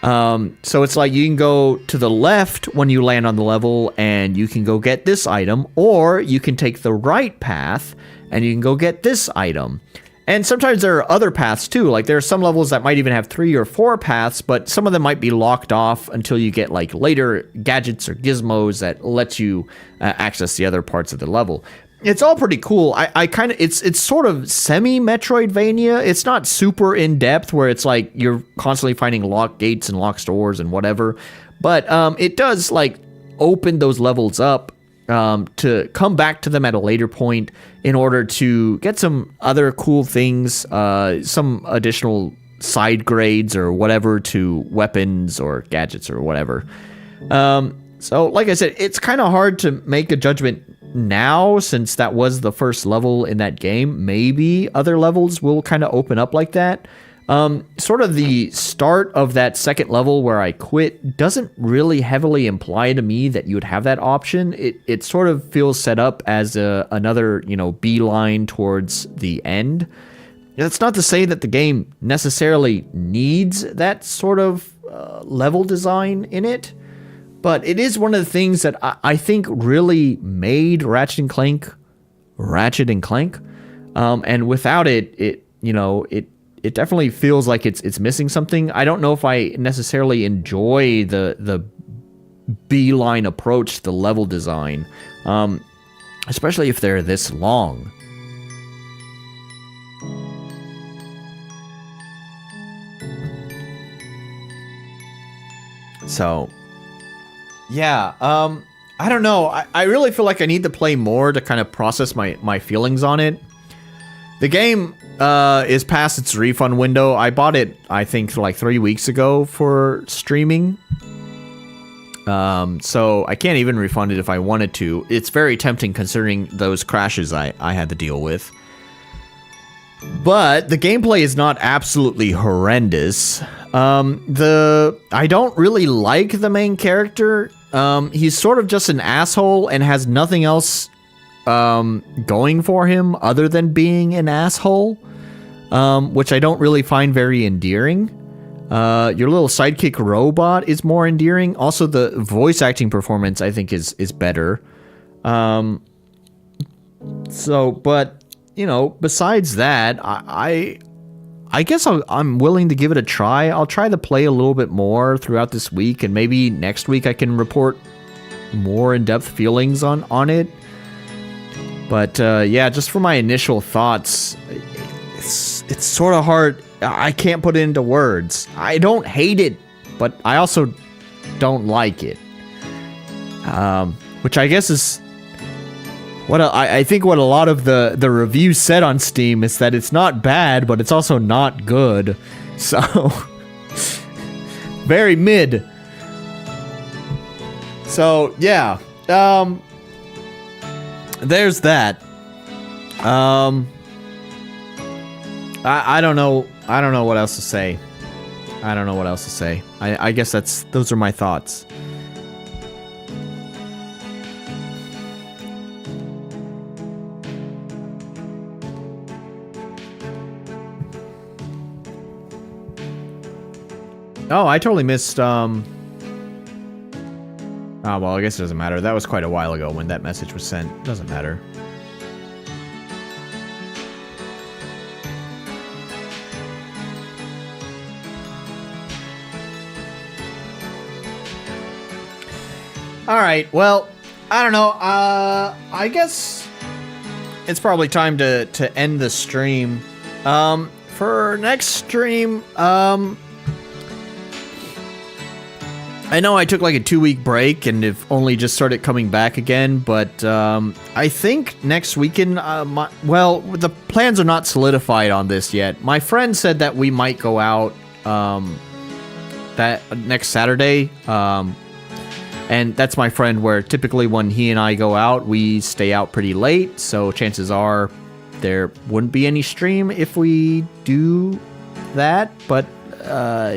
So it's like you can go to the left when you land on the level and you can go get this item, or you can take the right path and you can go get this item. And sometimes there are other paths too. Like there are some levels that might even have 3 or 4 paths, but some of them might be locked off until you get like later gadgets or gizmos that let you access the other parts of the level. It's all pretty cool. I kind of, it's sort of semi-Metroidvania. It's not super in-depth where it's like you're constantly finding locked gates and locked doors and whatever. But it does like open those levels up to come back to them at a later point in order to get some other cool things, some additional side grades or whatever to weapons or gadgets or whatever. So like I said, it's kind of hard to make a judgment now since that was the first level in that game. Maybe other levels will kind of open up like that. Sort of the start of that second level where I quit doesn't really heavily imply to me that you would have that option. It sort of feels set up as another, beeline towards the end. That's not to say that the game necessarily needs that sort of level design in it, but it is one of the things that I think really made Ratchet and Clank. And without it definitely feels like it's missing something. I don't know if I necessarily enjoy the beeline approach to the level design, especially if they're this long. So, yeah, I don't know. I really feel like I need to play more to kind of process my feelings on it. The game is past its refund window. I bought it, I think, like 3 weeks ago for streaming. So I can't even refund it if I wanted to. It's very tempting considering those crashes I had to deal with. But the gameplay is not absolutely horrendous. I don't really like the main character. He's sort of just an asshole and has nothing else going for him other than being an asshole, which I don't really find very endearing. Your little sidekick robot is more endearing. Also, the voice acting performance I think is better. But besides that, I guess I'm willing to give it a try. I'll try to play a little bit more throughout this week, and maybe next week I can report more in-depth feelings on it. But yeah, just for my initial thoughts, it's sort of hard. I can't put it into words. I don't hate it, but I also don't like it. Which I guess is what I think what a lot of the reviews said on Steam is that it's not bad, but it's also not good. So very mid. So yeah, there's that. I don't know. I don't know what else to say. I guess those are my thoughts. Oh, I totally missed, oh, well, I guess it doesn't matter. That was quite a while ago when that message was sent. Doesn't matter. Alright, well, I don't know. I guess it's probably time to end the stream. For next stream, I know I took like a 2-week break and have only just started coming back again, but I think next weekend, well, the plans are not solidified on this yet. My friend said that we might go out that next Saturday, and that's my friend where typically when he and I go out, we stay out pretty late, so chances are there wouldn't be any stream if we do that, but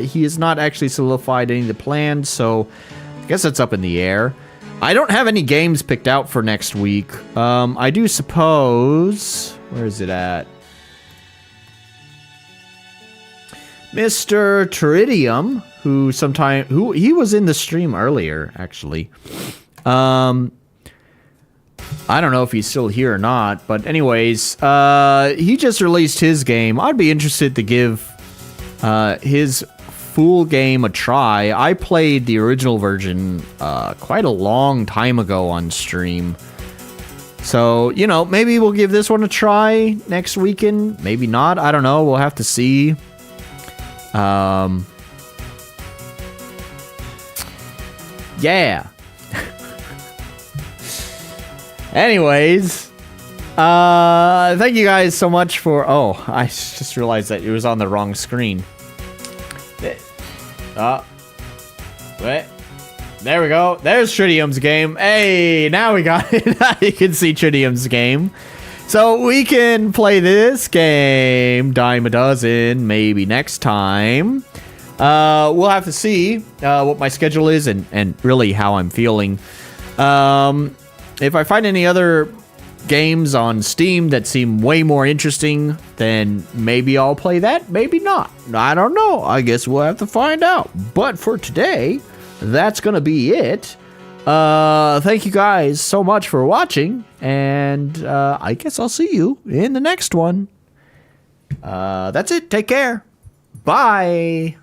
he has not actually solidified any of the plans, so I guess that's up in the air. I don't have any games picked out for next week. I do suppose... Where is it at? Mr. Teridium, he was in the stream earlier, actually. I don't know if he's still here or not, but anyways, he just released his game. I'd be interested to give his full game a try. I played the original version quite a long time ago on stream. So, you know, maybe we'll give this one a try next weekend. Maybe not. I don't know. We'll have to see. Yeah. Anyways, thank you guys so much for... Oh, I just realized that it was on the wrong screen. Wait. There we go. There's Tritium's game. Hey, now we got it. Now you can see Tritium's game. So we can play this game, dime a dozen, maybe next time. We'll have to see what my schedule is and really how I'm feeling. If I find any other games on Steam that seem way more interesting, then maybe I'll play that, maybe not. I don't know. I guess we'll have to find out. But for today, that's going to be it. Thank you guys so much for watching, and I guess I'll see you in the next one. That's it. Take care. Bye.